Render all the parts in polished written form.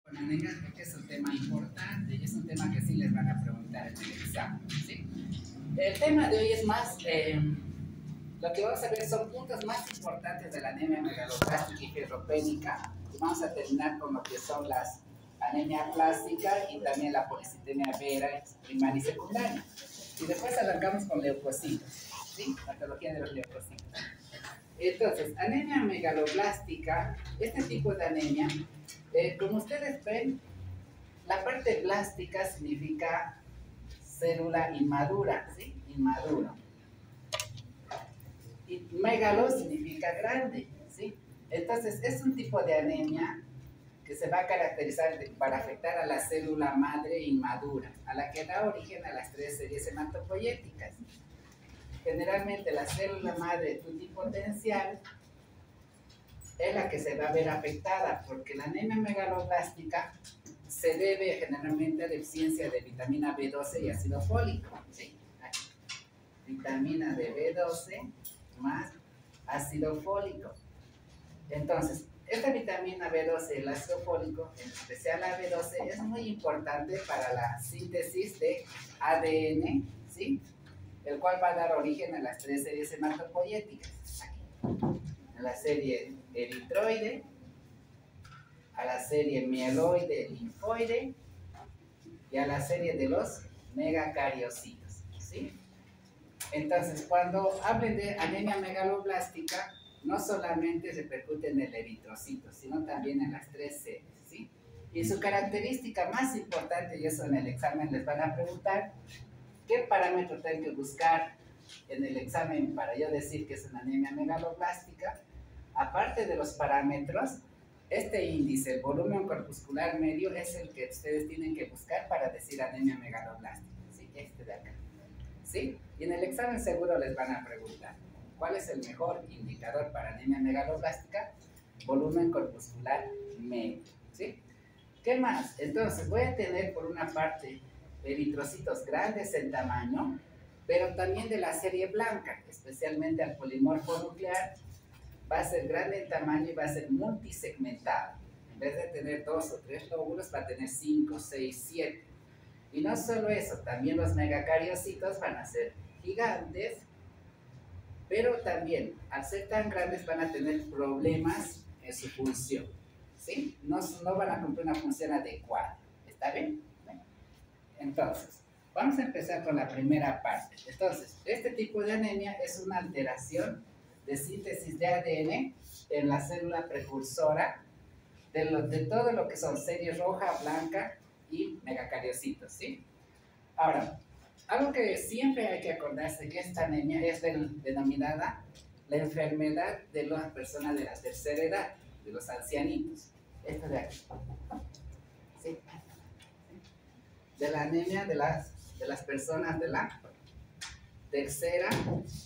Con anemia creo que es un tema importante y es un tema que sí les van a preguntar en el examen, ¿sí? El tema de hoy es más, lo que vamos a ver son puntos más importantes de la anemia megaloblástica y ferropénica, y vamos a terminar con lo que son las anemia plástica y también la policitemia vera primaria y secundaria. Y después arrancamos con leucocitos, ¿sí? Patología de los leucocitos. Entonces, anemia megaloblástica, este tipo de anemia, como ustedes ven, la parte blástica significa célula inmadura, ¿sí? Inmaduro. Y megalo significa grande, ¿sí? Entonces, es un tipo de anemia que se va a caracterizar para afectar a la célula madre inmadura, a la que da origen a las 3 series hematopoyéticas. Generalmente la célula madre pluripotencial es la que se va a ver afectada, porque la anemia megaloblástica se debe generalmente a deficiencia de vitamina B12 y ácido fólico, ¿sí? Vitamina de B12 más ácido fólico. Entonces, esta vitamina B12 y el ácido fólico, en especial la B12, es muy importante para la síntesis de ADN, ¿sí? El cual va a dar origen a las 3 series hematopoyéticas. Aquí, a la serie eritroide, a la serie mieloide linfoide y a la serie de los megacariocitos, ¿sí? Entonces, cuando hablen de anemia megaloblástica, no solamente repercute en el eritrocito, sino también en las 3 series, ¿sí? Y su característica más importante, y eso en el examen les van a preguntar, ¿qué parámetro tengo que buscar en el examen para yo decir que es una anemia megaloblástica? Aparte de los parámetros, este índice, el volumen corpuscular medio, es el que ustedes tienen que buscar para decir anemia megaloblástica, ¿sí? Este de acá, ¿sí? Y en el examen seguro les van a preguntar, ¿cuál es el mejor indicador para anemia megaloblástica? Volumen corpuscular medio, ¿sí? ¿Qué más? Entonces voy a tener por una parte eritrocitos grandes en tamaño, pero también de la serie blanca, especialmente al polimorfo nuclear, va a ser grande en tamaño y va a ser multisegmentado. En vez de tener 2 o 3 lóbulos, va a tener 5, 6, 7. Y no solo eso, también los megacariocitos van a ser gigantes, pero también, al ser tan grandes, van a tener problemas en su función, ¿sí? No van a cumplir una función adecuada. ¿Está bien? Entonces, vamos a empezar con la primera parte. Entonces, este tipo de anemia es una alteración de síntesis de ADN en la célula precursora de todo lo que son series roja, blanca y megacariocitos, ¿sí? Ahora, algo que siempre hay que acordarse que esta anemia es denominada la enfermedad de las personas de la tercera edad, de los ancianitos. Esto de aquí. ¿Sí? De la anemia de las personas de la tercera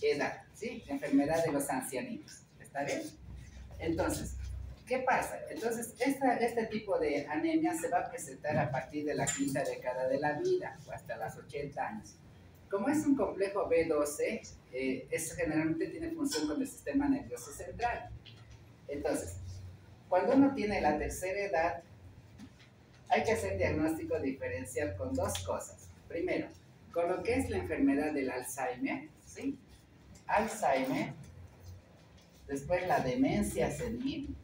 edad, ¿sí? Enfermedad de los ancianitos. ¿Está bien? Entonces, ¿qué pasa? Entonces, este tipo de anemia se va a presentar a partir de la quinta década de la vida, o hasta los 80 años. Como es un complejo B12, eso generalmente tiene función con el sistema nervioso central. Entonces, cuando uno tiene la tercera edad, hay que hacer diagnóstico diferencial con dos cosas. Primero, con lo que es la enfermedad del Alzheimer, ¿sí? Alzheimer, después la demencia senil,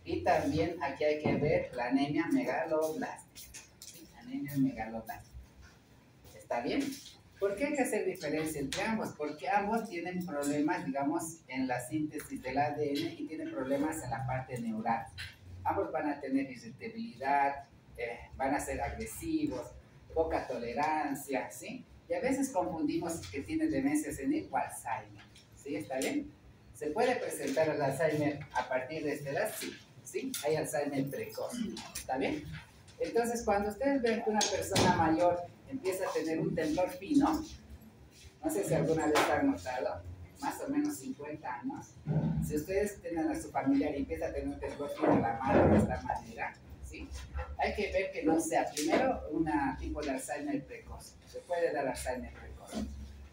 y también aquí hay que ver la anemia megaloblástica, ¿sí? Anemia megaloblástica. ¿Está bien? ¿Por qué hay que hacer diferencia entre ambos? Porque ambos tienen problemas, digamos, en la síntesis del ADN y tienen problemas en la parte neural. Ambos van a tener irritabilidad, van a ser agresivos, poca tolerancia, ¿sí? Y a veces confundimos que tienen demencia senil o Alzheimer, ¿sí? ¿Está bien? ¿Se puede presentar el Alzheimer a partir de esta edad? Sí, ¿sí? Hay Alzheimer precoz, ¿está bien? Entonces, cuando ustedes ven que una persona mayor empieza a tener un temblor fino, no sé si alguna vez han notado, más o menos 50 años, si ustedes tienen a su familiar y empieza a tener un temblor fino en la mano de esta manera, ¿sí? Hay que ver que no sea primero un tipo de Alzheimer precoz, se puede dar Alzheimer precoz,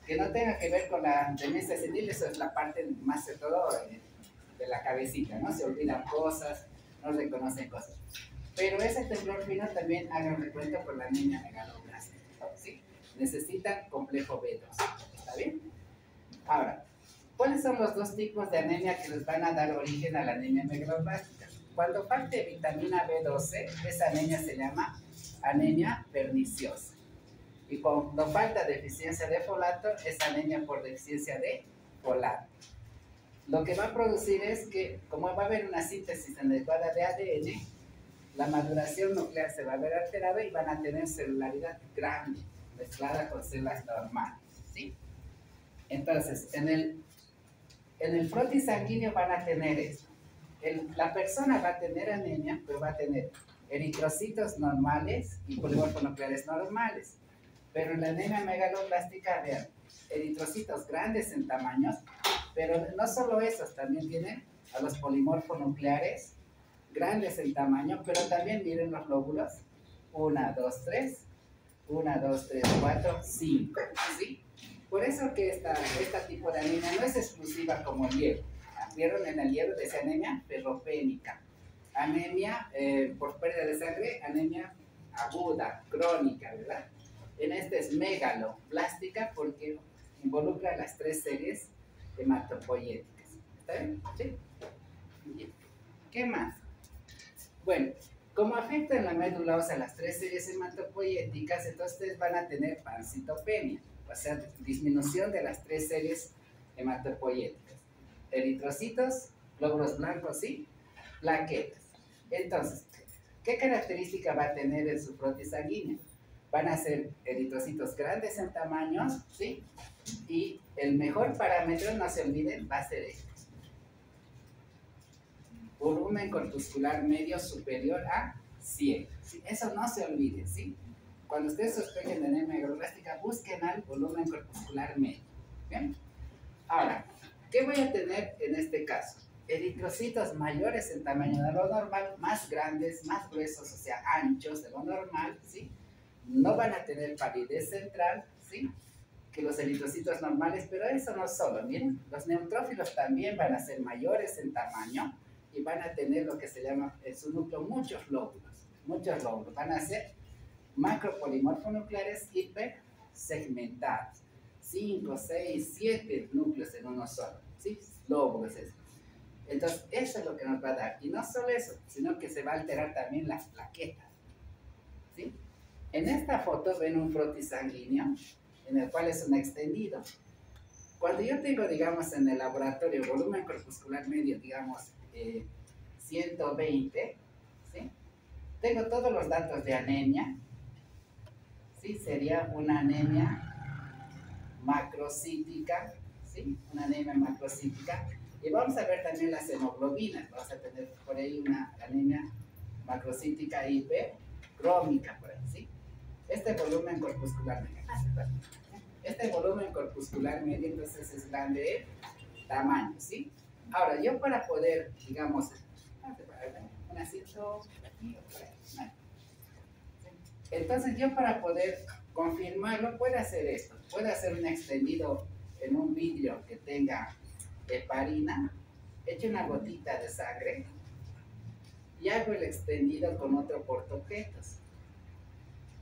que no tenga que ver con la demencia senil, eso es la parte más de todo de la cabecita, ¿no? Se olvidan cosas, no reconocen cosas. Pero ese temblor fino también hagan recuento por la anemia megaloblástica, ¿sí? Necesitan complejo B2, ¿está bien? Ahora, ¿cuáles son los dos tipos de anemia que les van a dar origen a la anemia megaloblástica? Cuando falte vitamina B12, esa anemia se llama anemia perniciosa. Y cuando falta deficiencia de folato, es anemia por deficiencia de folato. Lo que va a producir es que, como va a haber una síntesis adecuada de ADN, la maduración nuclear se va a ver alterada y van a tener celularidad grande, mezclada con células normales, ¿sí? Entonces, en el frotis sanguíneo van a tener esto. La persona va a tener anemia, pero va a tener eritrocitos normales y polimorfonucleares normales. Pero en la anemia megaloblástica, vean, eritrocitos grandes en tamaños, pero no solo esos, también tienen a los polimorfonucleares grandes en tamaño, pero también miren los lóbulos, 1, 2, 3, 1, 2, 3, 4, 5, ¿sí? Por eso que este tipo de anemia no es exclusiva como el hierro. Vieron en el hierro de esa anemia ferropénica, anemia por pérdida de sangre, anemia aguda, crónica, ¿verdad? En este es megaloblástica porque involucra las 3 series hematopoyéticas. ¿Está bien? ¿Sí? Bien. ¿Qué más? Bueno, como afecta en la médula ósea las 3 series hematopoyéticas, entonces ustedes van a tener pancitopenia, o sea, disminución de las 3 series hematopoyéticas. Eritrocitos, glóbulos blancos y plaquetas. Entonces, ¿qué característica va a tener en su frotis sanguíneo? Van a ser eritrocitos grandes en tamaños, ¿sí? Y el mejor parámetro, no se olviden, va a ser este. Volumen corpuscular medio superior a 100. ¿Sí? Eso no se olvide, ¿sí? Cuando ustedes sospechen de anemia megaloblástica, busquen al volumen corpuscular medio. ¿Bien? Ahora, ¿qué voy a tener en este caso? Eritrocitos mayores en tamaño de lo normal, más grandes, más gruesos, o sea, anchos de lo normal, ¿sí? No van a tener palidez central, ¿sí? Que los eritrocitos normales, pero eso no solo, miren, los neutrófilos también van a ser mayores en tamaño y van a tener lo que se llama en su núcleo muchos lóbulos, van a ser macropolimorfonucleares hipersegmentados, 5, 6, 7 núcleos en uno solo, ¿sí? Lóbulos esos. Entonces, eso es lo que nos va a dar. Y no solo eso, sino que se va a alterar también las plaquetas, ¿sí? En esta foto ven un frotis sanguíneo, en el cual es un extendido. Cuando yo tengo, digamos, en el laboratorio volumen corpuscular medio, digamos, 120, ¿sí? Tengo todos los datos de anemia, ¿sí? Sería una anemia macrocítica, ¿sí? Una anemia macrocítica. Y vamos a ver también las hemoglobinas. Vamos a tener por ahí una anemia macrocítica hipercrómica, por ahí, ¿sí? Este volumen corpuscular medio. Este volumen corpuscular medio, entonces es grande de tamaño, ¿sí? Ahora, yo para poder, digamos, un asiento aquí o por ahí. Entonces, yo para poder confirmarlo, puedo hacer esto. Puedo hacer un extendido en un vidrio que tenga heparina, echo una gotita de sangre y hago el extendido con otro portaobjetos.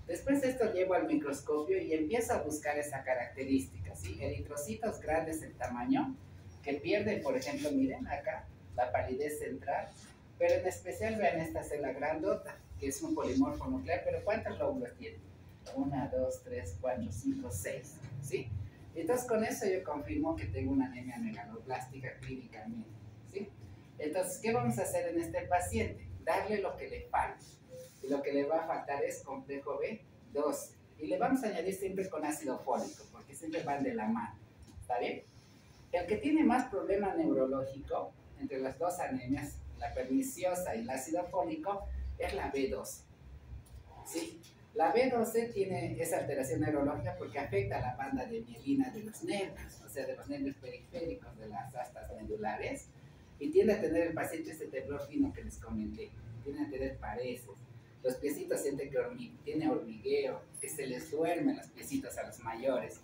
Después esto llevo al microscopio y empiezo a buscar esa característica, ¿sí? Eritrocitos grandes en tamaño, que pierden, por ejemplo, miren acá, la palidez central, pero en especial vean esta célula grandota, que es un polimorfo nuclear, pero ¿cuántos lóbulos tiene? 1, 2, 3, 4, 5, 6, ¿sí? Entonces con eso yo confirmo que tengo una anemia megaloblástica clínicamente, ¿sí? Entonces, ¿qué vamos a hacer en este paciente? Darle lo que le falta. Y lo que le va a faltar es complejo B12. Y le vamos a añadir siempre con ácido fólico, porque siempre van de la mano. ¿Está bien? El que tiene más problema neurológico entre las dos anemias, la perniciosa y el ácido fólico, es la B12. ¿Sí? La B12 tiene esa alteración neurológica porque afecta a la banda de mielina de los nervios, o sea, de los nervios periféricos de las astas medulares, y tiende a tener el paciente ese temblor fino que les comenté, tiende a tener pareces. Los piecitos sienten que tiene hormigueo, que se les duermen los piecitos a los mayores.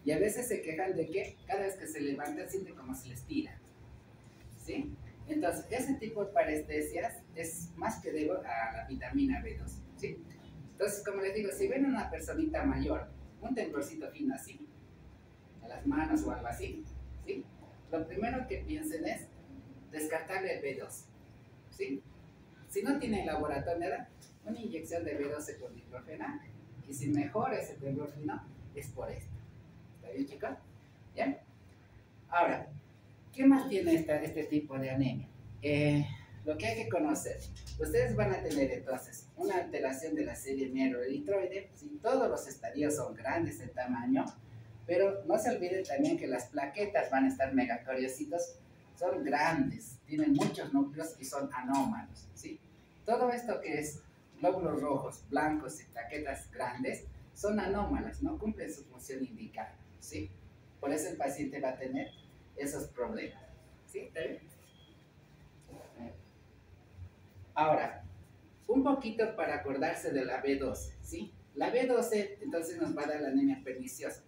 Y a veces se quejan de que cada vez que se levantan sienten como se les tira, ¿sí? Entonces, ese tipo de parestesias es más que debo a la vitamina B2, ¿sí? Entonces, como les digo, si ven a una personita mayor, un temblorcito fino así, a las manos o algo así, ¿sí? Lo primero que piensen es descartarle el B2, ¿sí? Si no tiene laboratorio, nada, una inyección de B12 con diclofenac, y si mejora ese temblor fino, es por esto. ¿Está bien, chicos? ¿Ya? Ahora, ¿qué más tiene este tipo de anemia? Lo que hay que conocer. Ustedes van a tener entonces una alteración de la serie miero-eritroide. ¿Sí? Todos los estadios son grandes en tamaño, pero no se olviden también que las plaquetas van a estar megacoriocitos, son grandes, tienen muchos núcleos y son anómalos. ¿Sí? Todo esto que es glóbulos rojos, blancos y plaquetas grandes son anómalas, no cumplen su función indicada. ¿Sí? Por eso el paciente va a tener esos problemas. ¿Sí? ¿Está bien? Ahora, un poquito para acordarse de la B12, ¿sí? La B12 entonces nos va a dar la anemia perniciosa.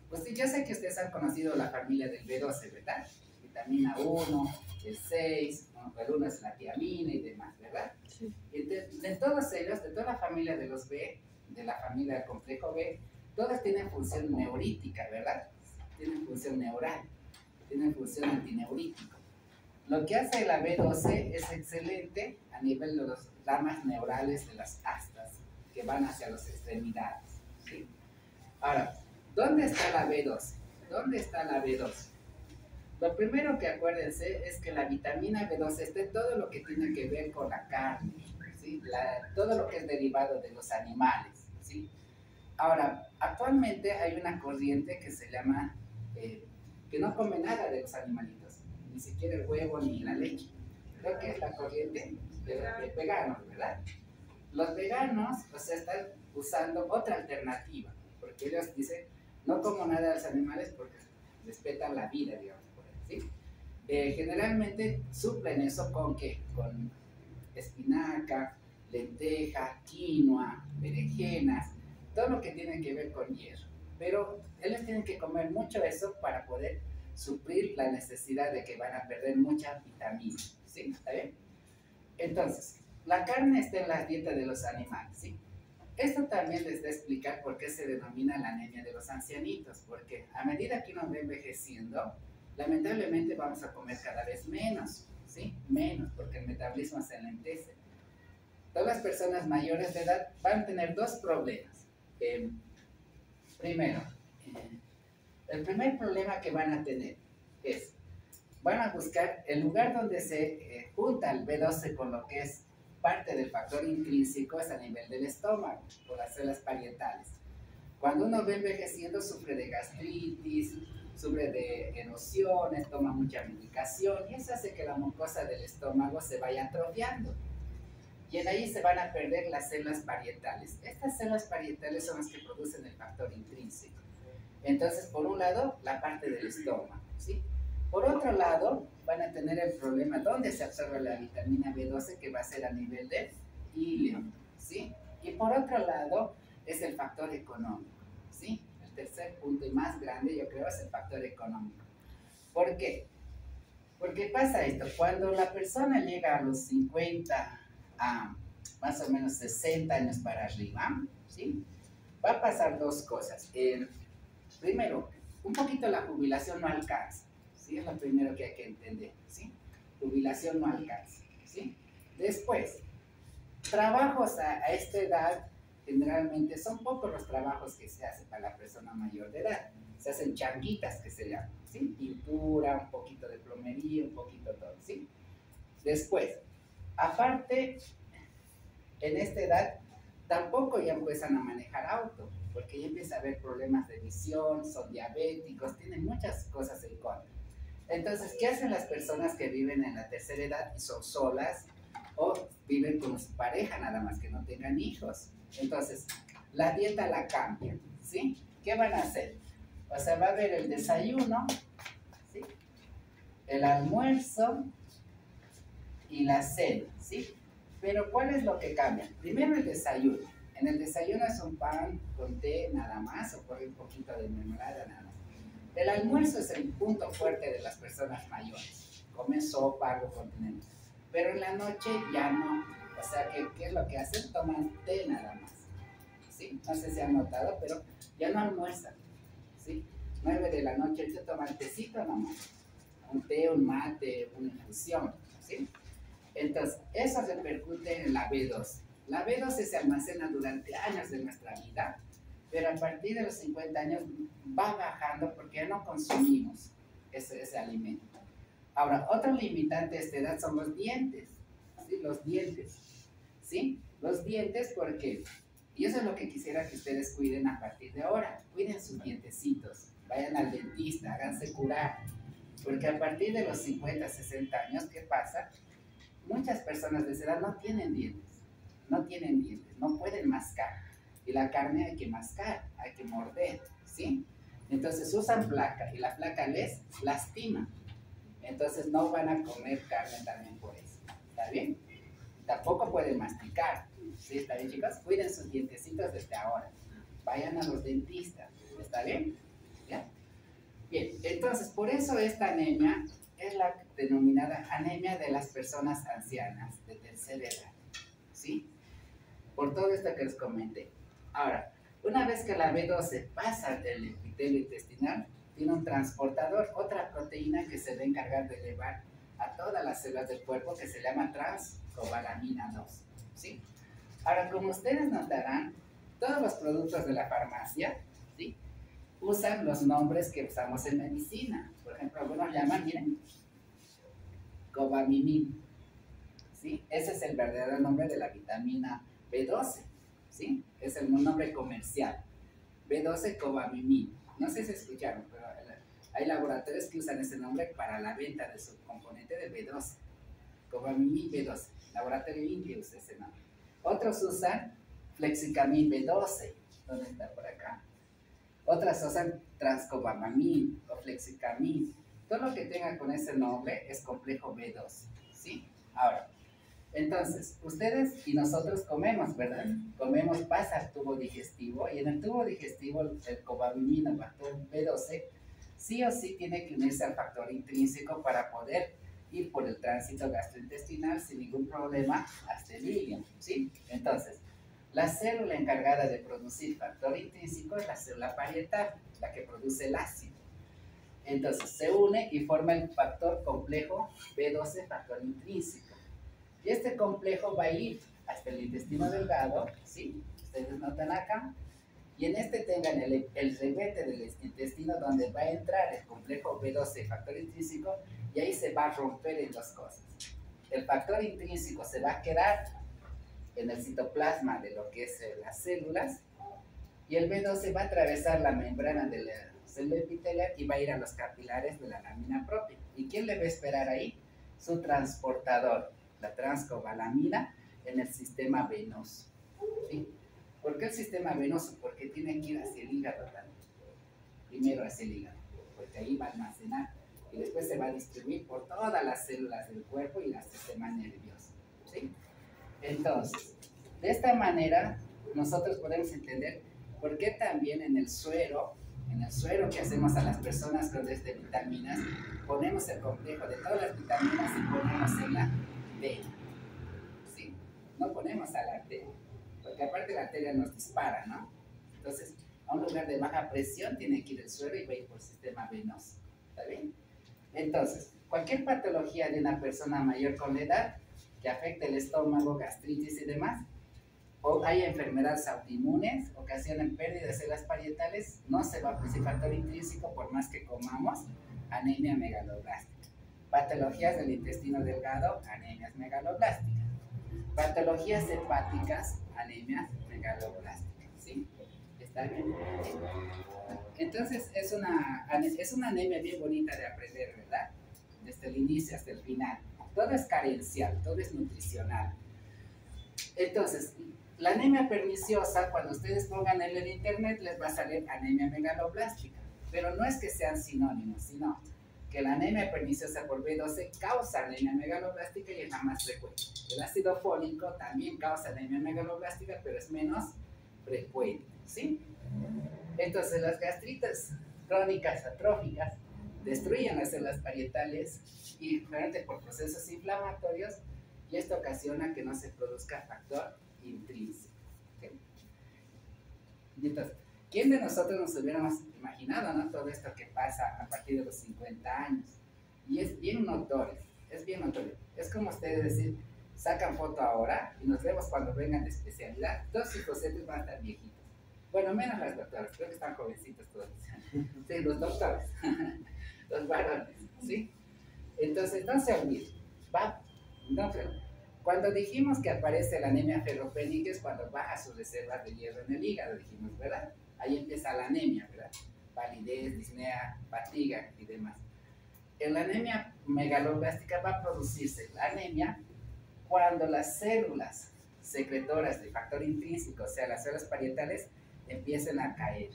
Pues sí, yo sé que ustedes han conocido la familia del B12, ¿verdad? Vitamina 1, el 6, ¿no? El 1 es la tiamina y demás, ¿verdad? Sí. Y de todos ellos, de toda la familia de los B, de la familia del complejo B, todas tienen función neurítica, ¿verdad? Tienen función neural, tienen función antineurítica. Lo que hace la B12 es excelente a nivel de las ramas neurales de las astas que van hacia las extremidades. ¿Sí? Ahora, ¿dónde está la B12? ¿Dónde está la B12? Lo primero que acuérdense es que la vitamina B12 está en todo lo que tiene que ver con la carne, ¿sí? Todo lo que es derivado de los animales. ¿Sí? Ahora, actualmente hay una corriente que se llama, que no come nada de los animalitos, ni siquiera el huevo ni la leche. Creo que es la corriente de veganos, ¿verdad? Los veganos, o sea, están usando otra alternativa, porque ellos dicen, no como nada de los animales porque respetan la vida, digamos, por ahí, ¿sí? Generalmente suplen eso con ¿qué? Con espinaca, lenteja, quinoa, berenjenas, todo lo que tiene que ver con hierro. Pero ellos tienen que comer mucho eso para poder suplir la necesidad de que van a perder mucha vitamina, ¿sí? ¿Está bien? Entonces, la carne está en la dieta de los animales, ¿sí? Esto también les da a explicar por qué se denomina la anemia de los ancianitos, porque a medida que uno va envejeciendo, lamentablemente vamos a comer cada vez menos, ¿sí? Menos, porque el metabolismo se alentece. Todas las personas mayores de edad van a tener dos problemas. Primero, el primer problema que van a tener es, van a buscar el lugar donde se junta el B12 con lo que es parte del factor intrínseco, es a nivel del estómago, por las células parietales. Cuando uno va envejeciendo, sufre de gastritis, sufre de erosiones, toma mucha medicación, y eso hace que la mucosa del estómago se vaya atrofiando. Y en ahí se van a perder las células parietales. Estas células parietales son las que producen el factor intrínseco. Entonces, por un lado, la parte del estómago, ¿sí? Por otro lado, van a tener el problema donde se absorbe la vitamina B12, que va a ser a nivel del híleo, ¿sí? Y por otro lado, es el factor económico, ¿sí? El tercer punto y más grande, yo creo, es el factor económico. ¿Por qué? Porque pasa esto, cuando la persona llega a los 50 a más o menos 60 años para arriba, ¿sí? Va a pasar dos cosas. Primero, un poquito la jubilación no alcanza, ¿sí? Es lo primero que hay que entender, ¿sí? Jubilación no alcanza, ¿sí? Después, trabajos a esta edad, generalmente son pocos los trabajos que se hacen para la persona mayor de edad. Se hacen changuitas, que se llaman, ¿sí? Pintura, un poquito de plomería, un poquito todo, ¿sí? Después, aparte, en esta edad, tampoco ya empiezan a manejar auto, porque ya empieza a haber problemas de visión, son diabéticos, tienen muchas cosas en contra. Entonces, ¿qué hacen las personas que viven en la tercera edad y son solas o viven con su pareja nada más que no tengan hijos? Entonces, la dieta la cambian, ¿sí? ¿Qué van a hacer? O sea, va a haber el desayuno, ¿sí? El almuerzo y la cena, ¿sí? Pero ¿cuál es lo que cambia? Primero el desayuno. En el desayuno es un pan con té nada más o con un poquito de mermelada nada más. El almuerzo es el punto fuerte de las personas mayores. comen sopa, algo continente. Pero en la noche ya no. O sea, ¿qué es lo que hacen? Toman té nada más. ¿Sí? No sé si han notado, pero ya no almuerzan. ¿Sí? 9 de la noche se toman tecito nomás. Un té, un mate, una infusión. ¿Sí? Entonces, eso repercute en la B12. La B12 se almacena durante años de nuestra vida, pero a partir de los 50 años va bajando porque ya no consumimos ese alimento. Ahora, otro limitante de esta edad son los dientes. ¿Sí? Los dientes. ¿Sí? Los dientes porque, y eso es lo que quisiera que ustedes cuiden a partir de ahora. Cuiden sus dientecitos. Vayan al dentista, háganse curar. Porque a partir de los 50, 60 años, ¿qué pasa? Muchas personas de esa edad no tienen dientes, no pueden mascar. Y la carne hay que mascar, hay que morder, ¿sí? Entonces usan placa y la placa les lastima. Entonces no van a comer carne también por eso, ¿está bien? Tampoco pueden masticar, ¿sí? ¿Está bien, chicos? Cuiden sus dientecitos desde ahora. Vayan a los dentistas, ¿está bien? ¿Ya? Bien, entonces por eso esta anemia es la denominada anemia de las personas ancianas de tercera edad, ¿sí? Por todo esto que les comenté. Ahora, una vez que la B12 pasa del epitelio intestinal, tiene un transportador, otra proteína que se va a encargar de elevar a todas las células del cuerpo que se llama transcobalamina 2, ¿sí? Ahora, como ustedes notarán, todos los productos de la farmacia, ¿sí?, usan los nombres que usamos en medicina. Por ejemplo, algunos llaman, miren, cobamimil, ¿sí? Ese es el verdadero nombre de la vitamina B12, ¿sí? Es el nombre comercial, B12 cobamimil. No sé si escucharon, pero hay laboratorios que usan ese nombre para la venta de su componente de B12, cobamimil B12, laboratorio indio usa ese nombre. Otros usan flexicamil B12, ¿dónde está? Por acá. Otras usan transcobamamil o flexicamil. Todo lo que tenga con ese nombre es complejo B12, ¿sí? Ahora, entonces, ustedes y nosotros comemos, ¿verdad? Comemos, pasa al tubo digestivo, y en el tubo digestivo el cobamamil o factor B12 sí o sí tiene que unirse al factor intrínseco para poder ir por el tránsito gastrointestinal sin ningún problema hasta el hígado, ¿sí? Entonces, la célula encargada de producir factor intrínseco es la célula parietal, la que produce el ácido. Entonces se une y forma el factor complejo B12, factor intrínseco. Y este complejo va a ir hasta el intestino delgado, ¿sí? Ustedes notan acá. Y en este tengan el reguete del intestino donde va a entrar el complejo B12, factor intrínseco, y ahí se va a romper en dos cosas. El factor intrínseco se va a quedar en el citoplasma de lo que es las células, y el B12 va a atravesar la membrana de la célula epitelial y va a ir a los capilares de la lámina propia. ¿Y quién le va a esperar ahí? Su transportador, la transcobalamina, en el sistema venoso, ¿sí? ¿Por qué el sistema venoso? Porque tiene que ir hacia el hígado también. Primero hacia el hígado, porque ahí va a almacenar y después se va a distribuir por todas las células del cuerpo y el sistema nervioso, ¿sí? Entonces, de esta manera, nosotros podemos entender por qué también en el suero que hacemos a las personas con de vitaminas, ponemos el complejo de todas las vitaminas y ponemos en la vena, ¿sí? No ponemos a la arteria, porque aparte la arteria nos dispara, ¿no? Entonces, a un lugar de baja presión tiene que ir el suero y va a ir por el sistema venoso, ¿está bien? Entonces, cualquier patología de una persona mayor con la edad que afecte el estómago, gastritis y demás, o hay enfermedades autoinmunes, ocasionan pérdida de células parietales, no se va a producir factor intrínseco por más que comamos, anemia megaloblástica. Patologías del intestino delgado, anemias megaloblásticas. Patologías hepáticas, anemias megaloblásticas, ¿sí? ¿Está bien? Entonces es una anemia bien bonita de aprender, ¿verdad? Desde el inicio hasta el final. Todo es carencial, todo es nutricional. Entonces, la anemia perniciosa, cuando ustedes pongan en el internet, les va a salir anemia megaloblástica. Pero no es que sean sinónimos, sino que la anemia perniciosa por B12 causa anemia megaloblástica y es la más frecuente. El ácido fólico también causa anemia megaloblástica, pero es menos frecuente, ¿sí? Entonces, las gastritis crónicas atróficas destruyen las células parietales y realmente por procesos inflamatorios, y esto ocasiona que no se produzca factor intrínseco. ¿Okay? Y entonces, ¿quién de nosotros nos hubiéramos imaginado, ¿no? Todo esto que pasa a partir de los 50 años? Y es bien notorio, es bien notorio. Es como ustedes decir, sacan foto ahora y nos vemos cuando vengan de especialidad. Todos sus docentes van a estar viejitos. Bueno, menos las doctoras, creo que están jovencitos todos. Sí, los doctores, los varones, ¿sí? Entonces, no se olviden, ¿va? No, pero cuando dijimos que aparece la anemia ferropénica es cuando baja sus reservas de hierro en el hígado, dijimos, ¿verdad? Ahí empieza la anemia, ¿verdad? Palidez, disnea, fatiga y demás. En la anemia megaloblástica va a producirse la anemia cuando las células secretoras de factor intrínseco, o sea, las células parietales, empiezan a caer,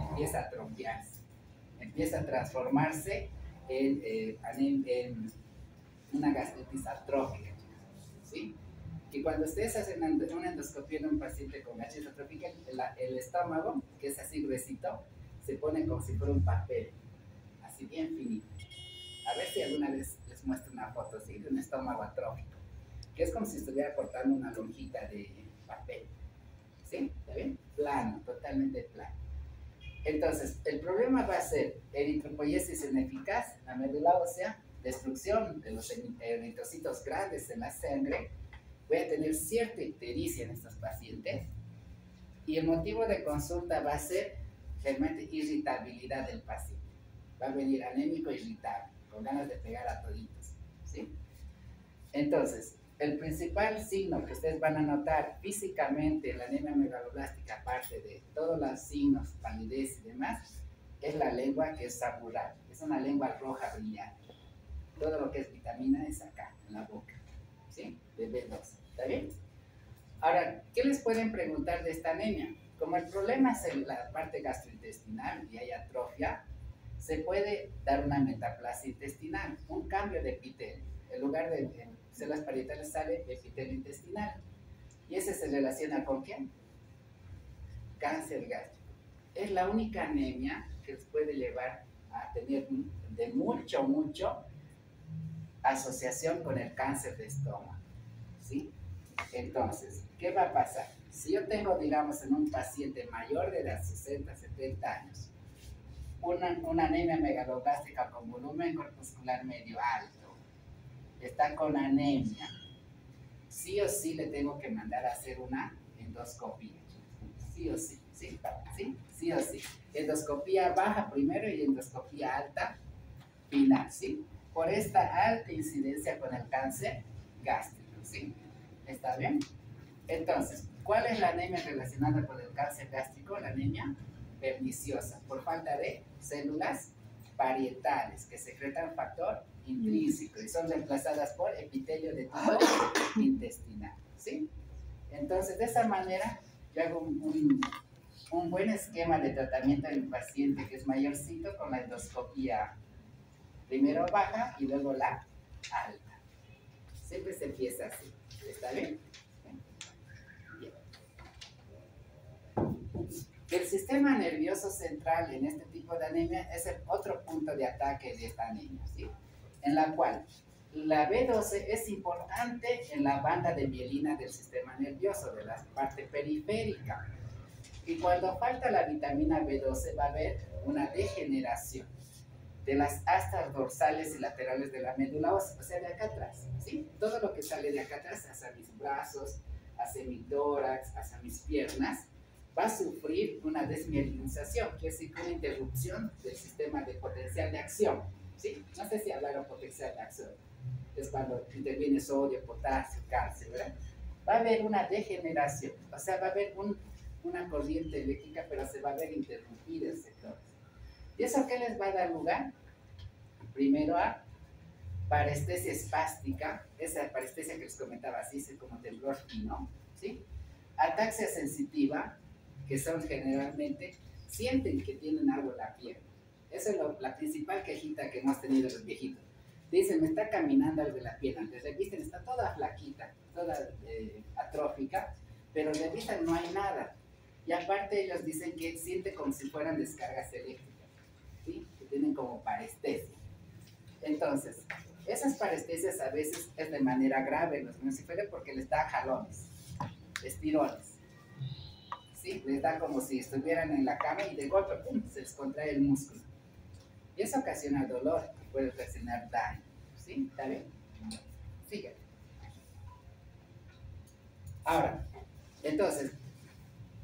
empieza a atrofiarse, empieza a transformarse en una gastritis atrófica, ¿sí? Y cuando ustedes hacen una endoscopia en un paciente con gastritis atrófica, el estómago, que es así gruesito, se pone como si fuera un papel, así bien finito. A ver si alguna vez les muestro una foto, ¿sí? De un estómago atrófico, que es como si estuviera cortando una lonjita de papel, ¿sí? ¿Está bien? Plano, totalmente plano. Entonces, el problema va a ser eritropoiesis ineficaz en la médula ósea, destrucción de los eritrocitos grandes en la sangre. Voy a tener cierta ictericia en estos pacientes y el motivo de consulta va a ser realmente irritabilidad del paciente. Va a venir anémico irritable, con ganas de pegar a toditos, ¿sí? Entonces, el principal signo que ustedes van a notar físicamente en la anemia megaloblástica, aparte de todos los signos, palidez y demás, es la lengua que es sabural, es una lengua roja brillante. Todo lo que es vitamina es acá, en la boca, ¿sí? De B12, ¿está bien? Ahora, ¿qué les pueden preguntar de esta anemia? Como el problema es en la parte gastrointestinal y hay atrofia, se puede dar una metaplasia intestinal, un cambio de epitelio. En lugar de células parietales sale epitelio intestinal. ¿Y ese se relaciona con quién? Cáncer gástrico. Es la única anemia que les puede llevar a tener de mucho asociación con el cáncer de estómago, ¿sí? Entonces, ¿qué va a pasar? Si yo tengo, digamos, en un paciente mayor de edad, 60, 70 años, una anemia megaloblástica con volumen corpuscular medio alto, está con anemia, sí o sí le tengo que mandar a hacer una endoscopía, sí o sí, ¿sí? ¿Sí? Sí o sí. Endoscopía baja primero y endoscopía alta final, ¿sí? Por esta alta incidencia con el cáncer gástrico, ¿sí? ¿Está bien? Entonces, ¿cuál es la anemia relacionada con el cáncer gástrico? La anemia perniciosa, por falta de células parietales que secretan factor intrínseco y son reemplazadas por epitelio de tipo intestinal, ¿sí? Entonces, de esa manera, yo hago un buen esquema de tratamiento del paciente que es mayorcito con la endoscopía primero baja y luego la alta. Siempre se empieza así. ¿Está bien? Bien. El sistema nervioso central en este tipo de anemia es el otro punto de ataque de esta anemia, ¿sí? En la cual la B12 es importante en la banda de mielina del sistema nervioso, de la parte periférica. Y cuando falta la vitamina B12 va a haber una degeneración de las astas dorsales y laterales de la médula ósea, o sea, de acá atrás, ¿sí? Todo lo que sale de acá atrás, hacia mis brazos, hacia mi tórax, hacia mis piernas, va a sufrir una desmielinización, que es decir, una interrupción del sistema de potencial de acción, ¿sí? No sé si hablaron potencial de acción, es cuando interviene sodio, potasio, calcio, ¿verdad? Va a haber una degeneración, o sea, va a haber una corriente eléctrica, pero se va a ver interrumpida el sector. ¿Y eso qué les va a dar lugar? Primero a parestesia espástica, esa parestesia que les comentaba, así es como temblor fino, ¿sí? Ataxia sensitiva, que son generalmente, sienten que tienen algo en la piel. Esa es la principal quejita que hemos tenido los viejitos. Dicen, me está caminando algo en la piel. Antes revisten, está toda flaquita, toda atrófica, pero revisan, no hay nada. Y aparte ellos dicen que siente como si fueran descargas eléctricas, ¿sí? tienen como parestesia. Entonces, esas parestesias a veces es de manera grave en los crucíferos porque les da jalones, estirones. ¿Sí? Les da como si estuvieran en la cama y de golpe ¡pum!, se les contrae el músculo. Y eso ocasiona dolor y puede ocasionar daño. ¿Sí? ¿Está bien? Sigue. Ahora, entonces,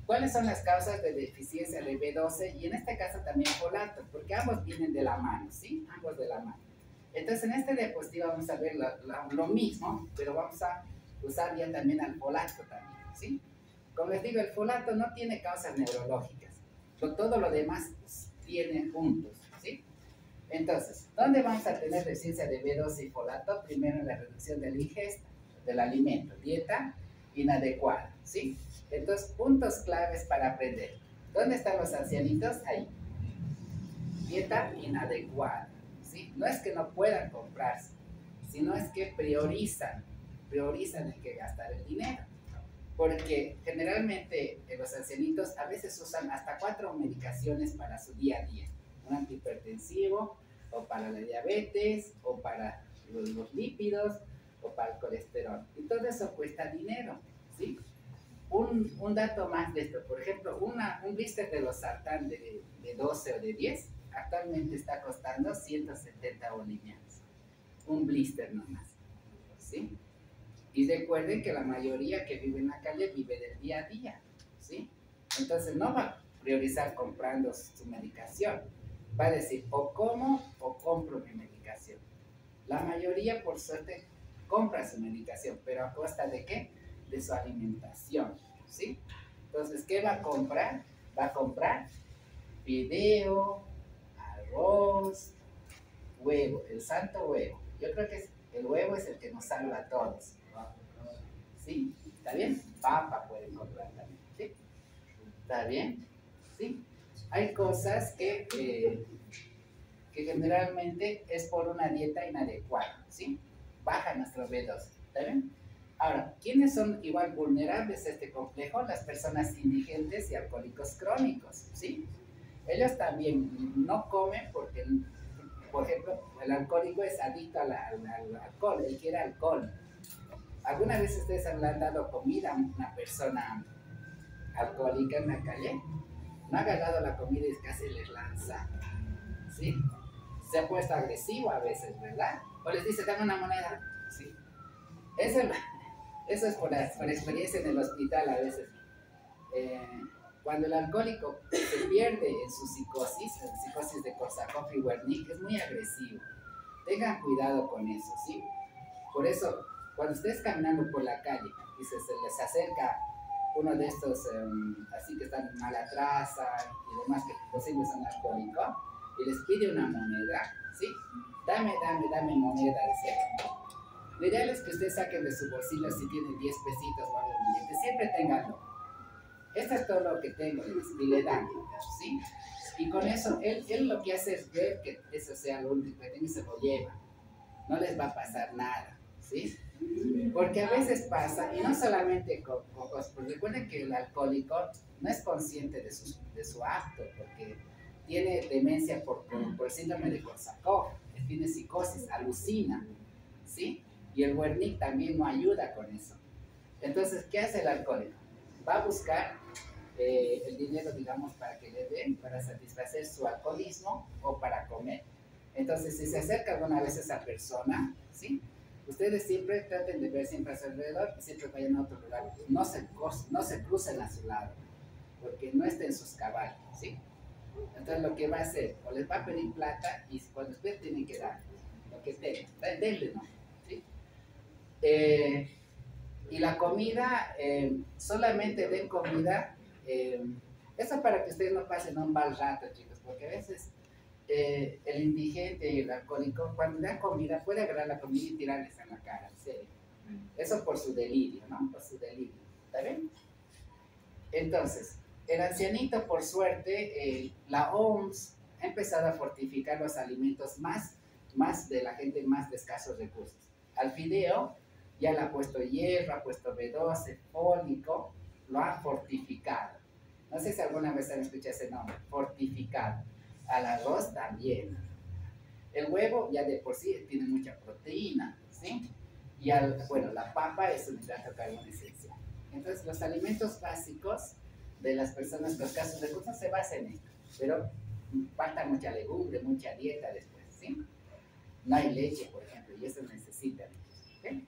¿cuáles son las causas de deficiencia de B12? Y en este caso también folato, porque ambos vienen de la mano, ¿sí? Ambos de la mano. Entonces, en este diapositiva vamos a ver lo mismo, pero vamos a usar ya también al folato también, ¿sí? Como les digo, el folato no tiene causas neurológicas, todo lo demás tiene puntos, ¿sí? Entonces, ¿dónde vamos a tener deficiencia de B12 y folato? Primero en la reducción de la ingesta del alimento, dieta inadecuada, ¿sí? Entonces, puntos claves para aprender. ¿Dónde están los ancianitos? Ahí. Dieta inadecuada, ¿sí? No es que no puedan comprarse, sino es que priorizan en que gastar el dinero. Porque generalmente los ancianitos a veces usan hasta 4 medicaciones para su día a día. Un antihipertensivo, o para la diabetes, o para los lípidos, o para el colesterol. Y todo eso cuesta dinero, ¿sí? Un dato más de esto, por ejemplo, un blister de los Sartán de 12 o de 10 actualmente está costando 170 bolivianos. Un blister nomás, ¿sí? Y recuerden que la mayoría que vive en la calle vive del día a día, ¿sí? Entonces no va a priorizar comprando su medicación. Va a decir, o como o compro mi medicación. La mayoría, por suerte, compra su medicación, pero ¿a costa de qué? De su alimentación, ¿sí? Entonces, ¿qué va a comprar? Va a comprar fideo, arroz, huevo, el santo huevo. Yo creo que el huevo es el que nos salva a todos. ¿Sí? ¿Está bien? Papa pueden comprar también. ¿Sí? ¿Está bien? ¿Sí? Hay cosas que generalmente es por una dieta inadecuada. ¿Sí? Baja nuestro B12. ¿Está bien? Ahora, ¿quiénes son igual vulnerables a este complejo? Las personas indigentes y alcohólicos crónicos. ¿Sí? Ellos también no comen porque, por ejemplo, el alcohólico es adicto al alcohol, él quiere alcohol. ¿Alguna vez ustedes han dado comida a una persona alcohólica en la calle? No ha agarrado la comida y casi les lanza, ¿sí? Se ha puesto agresivo a veces, ¿verdad? O les dice, dame una moneda, ¿sí? Eso es por experiencia en el hospital a veces. Cuando el alcohólico se pierde en su psicosis de Korsakoff y Wernicke, es muy agresivo. Tengan cuidado con eso, ¿sí? Por eso, cuando estés caminando por la calle y se les acerca uno de estos, así que están en mala traza y demás, que posible son alcohólicos, y les pide una moneda, ¿sí? Dame moneda, dice. Lo ideal es que ustedes saquen de su bolsillo si tienen 10 pesitos o algo billete, siempre ténganlo. Esto es todo lo que tengo, y le dan, ¿sí? Y con eso, él lo que hace es ver que eso sea lo último que tiene y se lo lleva. No les va a pasar nada, ¿sí? Porque a veces pasa, y no solamente con cosas, pues recuerden que el alcohólico no es consciente de su acto, porque tiene demencia por el síndrome de Korsakoff, tiene psicosis, alucina, ¿sí? Y el Wernicke también no ayuda con eso. Entonces, ¿qué hace el alcohólico? Va a buscar el dinero, digamos, para que le den, para satisfacer su alcoholismo o para comer. Entonces, si se acerca alguna vez a esa persona, ¿sí? Ustedes siempre traten de ver siempre a su alrededor y siempre vayan a otro lugar. No se crucen a su lado, porque no estén en sus cabales, ¿sí? Entonces, lo que va a hacer, o les va a pedir plata y cuando ustedes tienen que dar lo que tengan, denle, ¿no? ¿Sí? Y la comida, solamente den comida, eso para que ustedes no pasen un mal rato, chicos, porque a veces el indigente y el alcohólico, cuando dan comida, puede agarrar la comida y tirarles en la cara, en serio. Eso por su delirio, ¿no? Por su delirio. ¿Está bien? Entonces, el ancianito, por suerte, la OMS ha empezado a fortificar los alimentos más de la gente más de escasos recursos. Al fideo ya le ha puesto hierro, ha puesto B12, fólico, lo ha fortificado. No sé si alguna vez han escuchado ese nombre, fortificado. Al arroz también. El huevo ya de por sí tiene mucha proteína, ¿sí? Y bueno, la papa es un hidrato de carbono esencial. Entonces, los alimentos básicos de las personas con escasos recursos se basan en esto, pero falta mucha legumbre, mucha dieta después, ¿sí? No hay leche, por ejemplo, y eso necesitan. ¿Okay?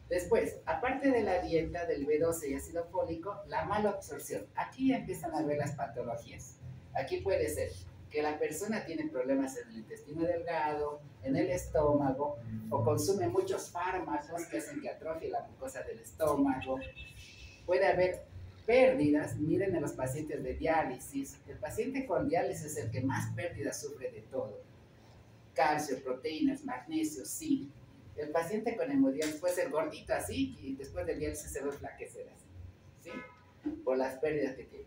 Después, aparte de la dieta del B12 y ácido fólico, la mala absorción. Aquí empiezan a ver las patologías. Aquí puede ser que la persona tiene problemas en el intestino delgado, en el estómago, o consume muchos fármacos que hacen que atrofie la mucosa del estómago. Puede haber pérdidas, miren en los pacientes de diálisis. El paciente con diálisis es el que más pérdidas sufre de todo. Calcio, proteínas, magnesio, zinc. El paciente con hemodiálisis puede ser gordito así y después del diálisis se va a enflaquecer así, ¿sí? Por las pérdidas que tiene.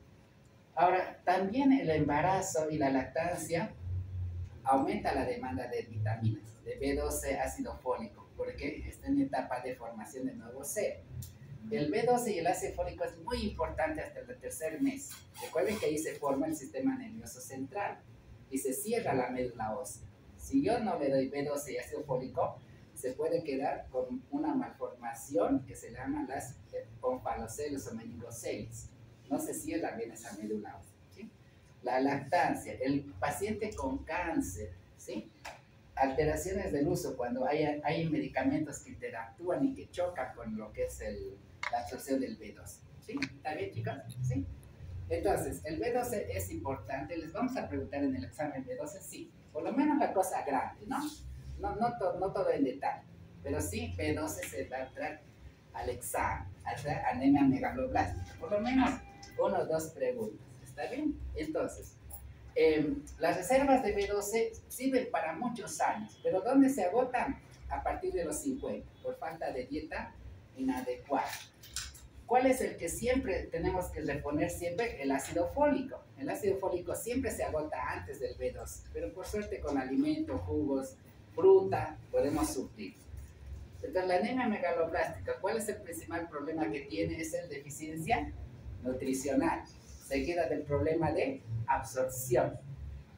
Ahora, también el embarazo y la lactancia aumenta la demanda de vitaminas, de B12, ácido fólico, porque está en etapa de formación de nuevo ser. El B12 y el ácido fólico es muy importante hasta el tercer mes. Recuerden que ahí se forma el sistema nervioso central y se cierra la médula ósea. Si yo no le doy B12 y ácido fólico, se puede quedar con una malformación que se llama las onfaloceles o meningoceles. No se cierra bien esa médula ósea, ¿sí? La lactancia, el paciente con cáncer, ¿sí? Alteraciones del uso, cuando hay medicamentos que interactúan y que chocan con lo que es la absorción del B12, ¿sí? ¿Está bien, chicos? ¿Sí? Entonces, el B12 es importante, les vamos a preguntar en el examen B12, sí, por lo menos la cosa grande, ¿no? No todo en detalle, pero sí B12 se va a entrar al examen, anemia megaloblástica, por lo menos 1 o 2 preguntas, ¿está bien? Entonces, las reservas de B12 sirven para muchos años, pero ¿dónde se agotan? A partir de los 50, por falta de dieta inadecuada. ¿Cuál es el que siempre tenemos que reponer siempre? El ácido fólico. El ácido fólico siempre se agota antes del B12, pero por suerte con alimentos, jugos, fruta, podemos suplir. Entonces, la anemia megaloblástica, ¿cuál es el principal problema que tiene? Es la deficiencia nutricional, seguida del problema de absorción.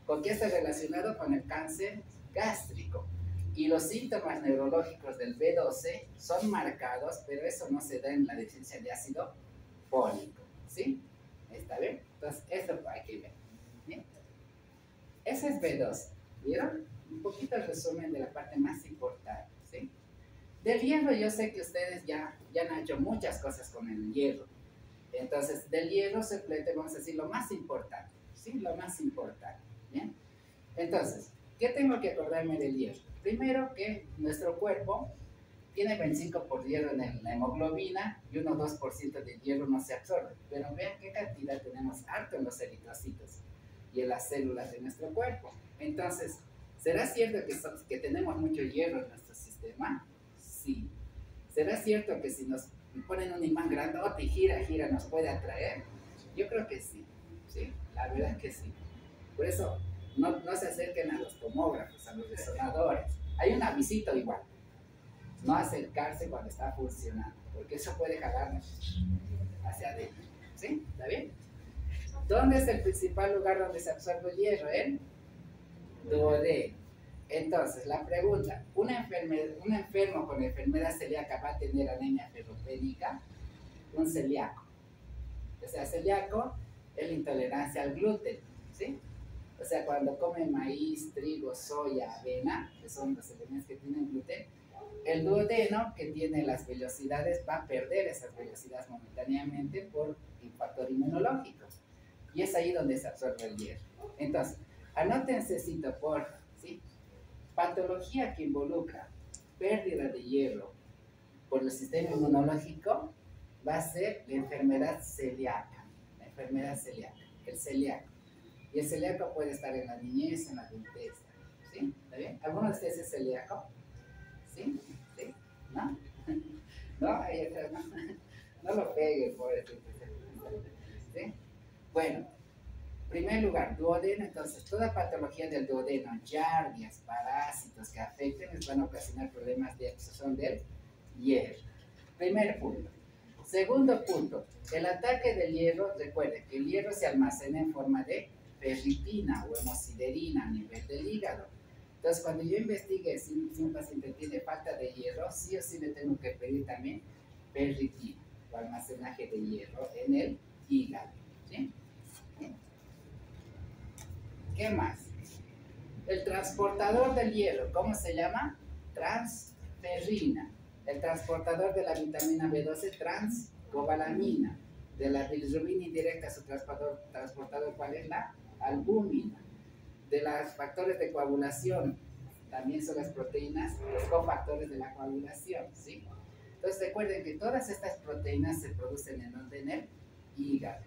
¿Con qué está relacionado? Con el cáncer gástrico. Y los síntomas neurológicos del B12 son marcados, pero eso no se da en la deficiencia de ácido fólico, ¿sí? ¿Está bien? Entonces, eso hay que ver. ¿Bien? Ese es B12, ¿vieron? Un poquito el resumen de la parte más importante, ¿sí? Del hierro, yo sé que ustedes ya han hecho muchas cosas con el hierro. Entonces, del hierro suplente, vamos a decir lo más importante, ¿sí? Lo más importante, ¿bien? Entonces, ¿qué tengo que acordarme del hierro? Primero que nuestro cuerpo tiene 25% por hierro en la hemoglobina y 1-2% de hierro no se absorbe. Pero vean qué cantidad tenemos harto en los eritrocitos y en las células de nuestro cuerpo. Entonces, ¿será cierto que tenemos mucho hierro en nuestro sistema? Sí. ¿Será cierto que si nos ponen un imán grandote y gira, nos puede atraer? Yo creo que sí, ¿sí? La verdad que sí. Por eso, no se acerquen a los tomógrafos, a los resonadores. Hay un avisito igual. No acercarse cuando está funcionando, porque eso puede jalarnos hacia adentro. ¿Sí? ¿Está bien? ¿Dónde es el principal lugar donde se absorbe el hierro? En duodeno. Entonces, la pregunta, ¿un enfermo con enfermedad celíaca va a tener anemia ferropénica? Un celíaco. O sea, celíaco es la intolerancia al gluten, ¿sí? O sea, cuando come maíz, trigo, soya, avena, que son los elementos que tienen gluten, el duodeno, que tiene las vellosidades, va a perder esas vellosidades momentáneamente por un factor inmunológico. Y es ahí donde se absorbe el hierro. Entonces, anótense por, ¿sí? Patología que involucra pérdida de hierro por el sistema inmunológico va a ser la enfermedad celíaca. La enfermedad celíaca, el celíaco. Y el celíaco puede estar en la niñez, en la adultez. ¿Sí? ¿Está bien? ¿Alguno de ustedes es celíaco? ¿Sí? ¿Sí? ¿No? ¿No? Ahí atrás, ¿no? No lo peguen, pobrecito. ¿Sí? Bueno, en primer lugar, duodeno. Entonces, toda patología del duodeno, giardias, parásitos que afecten, les van a ocasionar problemas de absorción del hierro. Primer punto. Segundo punto, el ataque del hierro, recuerden que el hierro se almacena en forma de ferritina o hemosiderina a nivel del hígado. Entonces, cuando yo investigue si un paciente tiene falta de hierro, sí o sí le tengo que pedir también ferritina o almacenaje de hierro en el hígado. ¿Sí? ¿Qué más? El transportador del hierro, ¿cómo se llama? Transferrina. El transportador de la vitamina B12, transcobalamina. De la bilirrubina indirecta, su transportador, ¿cuál es? La albúmina. De los factores de coagulación, también son las proteínas, los cofactores de la coagulación, ¿sí? Entonces recuerden que todas estas proteínas se producen en el hígado.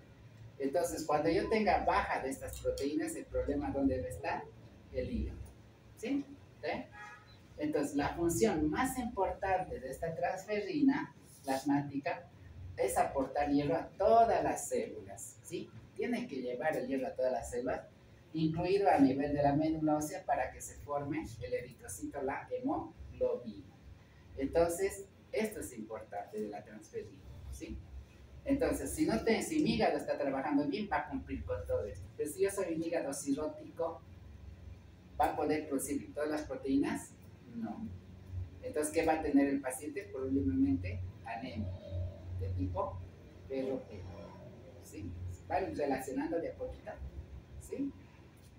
Entonces, cuando yo tenga baja de estas proteínas, el problema ¿dónde debe estar? El hígado, ¿sí? ¿Sí? Entonces, la función más importante de esta transferrina plasmática es aportar hierro a todas las células, ¿sí? Tiene que llevar el hierro a todas las células, incluido a nivel de la médula ósea para que se forme el eritrocito, la hemoglobina. Entonces, esto es importante de la transferrina, ¿sí? Entonces, si mi hígado está trabajando bien, va a cumplir con todo esto. Pero si yo soy un hígado cirrótico, ¿va a poder producir todas las proteínas? No. Entonces, ¿qué va a tener el paciente? Probablemente anemia de tipo PRP, ¿sí? Van relacionando de a poquito, ¿sí?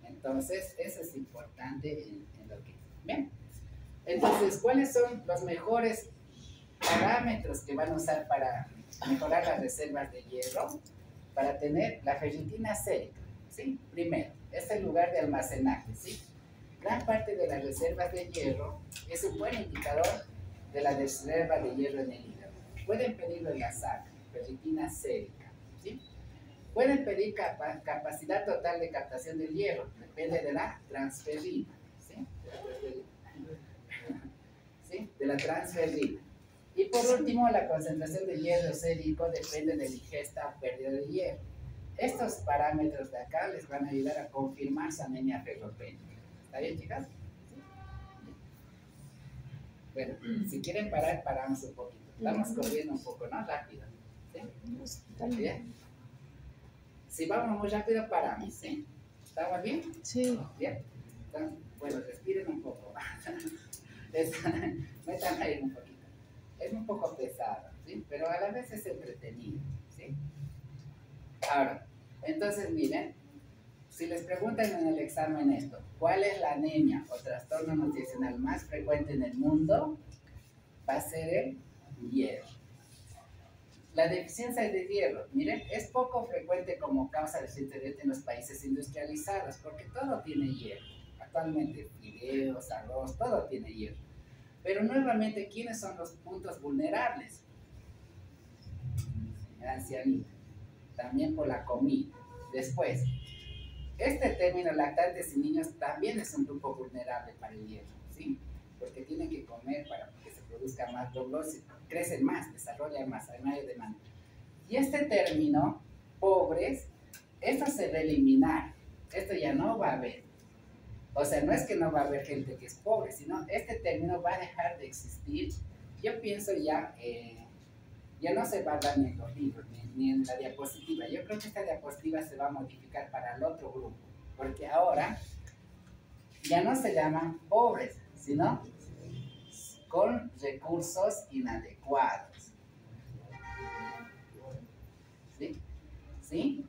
Entonces, eso es importante en lo que... Bien. Entonces, ¿cuáles son los mejores parámetros que van a usar para mejorar las reservas de hierro? Para tener la ferritina sérica, ¿sí? Primero, es el lugar de almacenaje, ¿sí? Gran parte de las reservas de hierro es un buen indicador de la reserva de hierro en el hígado. Pueden pedirlo en la sangre, ferritina sérica, ¿sí? Pueden pedir capacidad total de captación del hierro, depende de la transferrina, ¿sí? ¿Sí? De la transferrina. Y por último, la concentración de hierro sérico depende de la ingesta o pérdida de hierro. Estos parámetros de acá les van a ayudar a confirmar su anemia ferropénica. ¿Está bien, chicas? ¿Sí? Bueno, si quieren parar, paramos un poquito. Estamos corriendo un poco, ¿no? Rápido. ¿Sí? ¿Bien? Si vamos muy rápido, paramos, ¿sí? ¿Estamos bien? Sí. ¿Bien? Entonces, bueno, respiren un poco. Metan ahí un poquito. Es un poco pesado, ¿sí? Pero a la vez es entretenido, ¿sí? Ahora, entonces miren, si les preguntan en el examen esto, ¿cuál es la anemia o trastorno nutricional más frecuente en el mundo? Va a ser el hierro. La deficiencia de hierro, miren, es poco frecuente como causa de deterioro en los países industrializados, porque todo tiene hierro. Actualmente, fideos, arroz, todo tiene hierro. Pero nuevamente, ¿quiénes son los puntos vulnerables? El ancianito, también por la comida. Después, este término lactantes y niños también es un grupo vulnerable para el hierro, ¿sí? Porque tienen que comer para que se produzca más glóbulos, crecen más, desarrollan más, hay mayor demanda. Y este término, pobres, esto se va a eliminar, esto ya no va a haber. O sea, no es que no va a haber gente que es pobre, sino este término va a dejar de existir. Yo pienso ya no se va a dar ni en los libros, ni en la diapositiva. Yo creo que esta diapositiva se va a modificar para el otro grupo, porque ahora ya no se llaman pobres, sino con recursos inadecuados. ¿Sí? ¿Sí?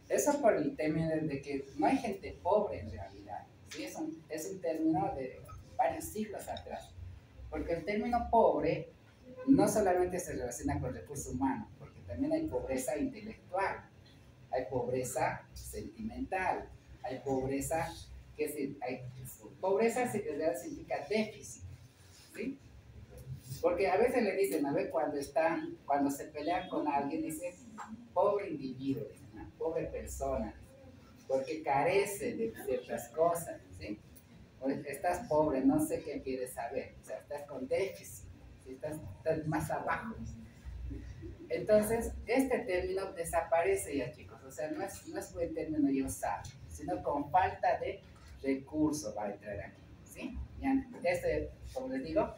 Eso por el término de que no hay gente pobre en realidad. ¿Sí? Es un término de varios siglos atrás. Porque el término pobre no solamente se relaciona con recursos humanos, porque también hay pobreza intelectual, hay pobreza sentimental, hay pobreza, pobreza significa déficit, ¿sí? Porque a veces le dicen, a ver, cuando se pelean con alguien, dicen, pobre individuo, ¿no? Pobre persona, porque carece de ciertas cosas, ¿sí? O estás pobre, no sé qué quieres saber, o sea, estás con déficit, ¿sí? Estás más abajo. Entonces, este término desaparece ya, chicos, o sea, no es buen término yo usar, sino con falta de recursos va a entrar aquí, ¿sí? Ya, como les digo,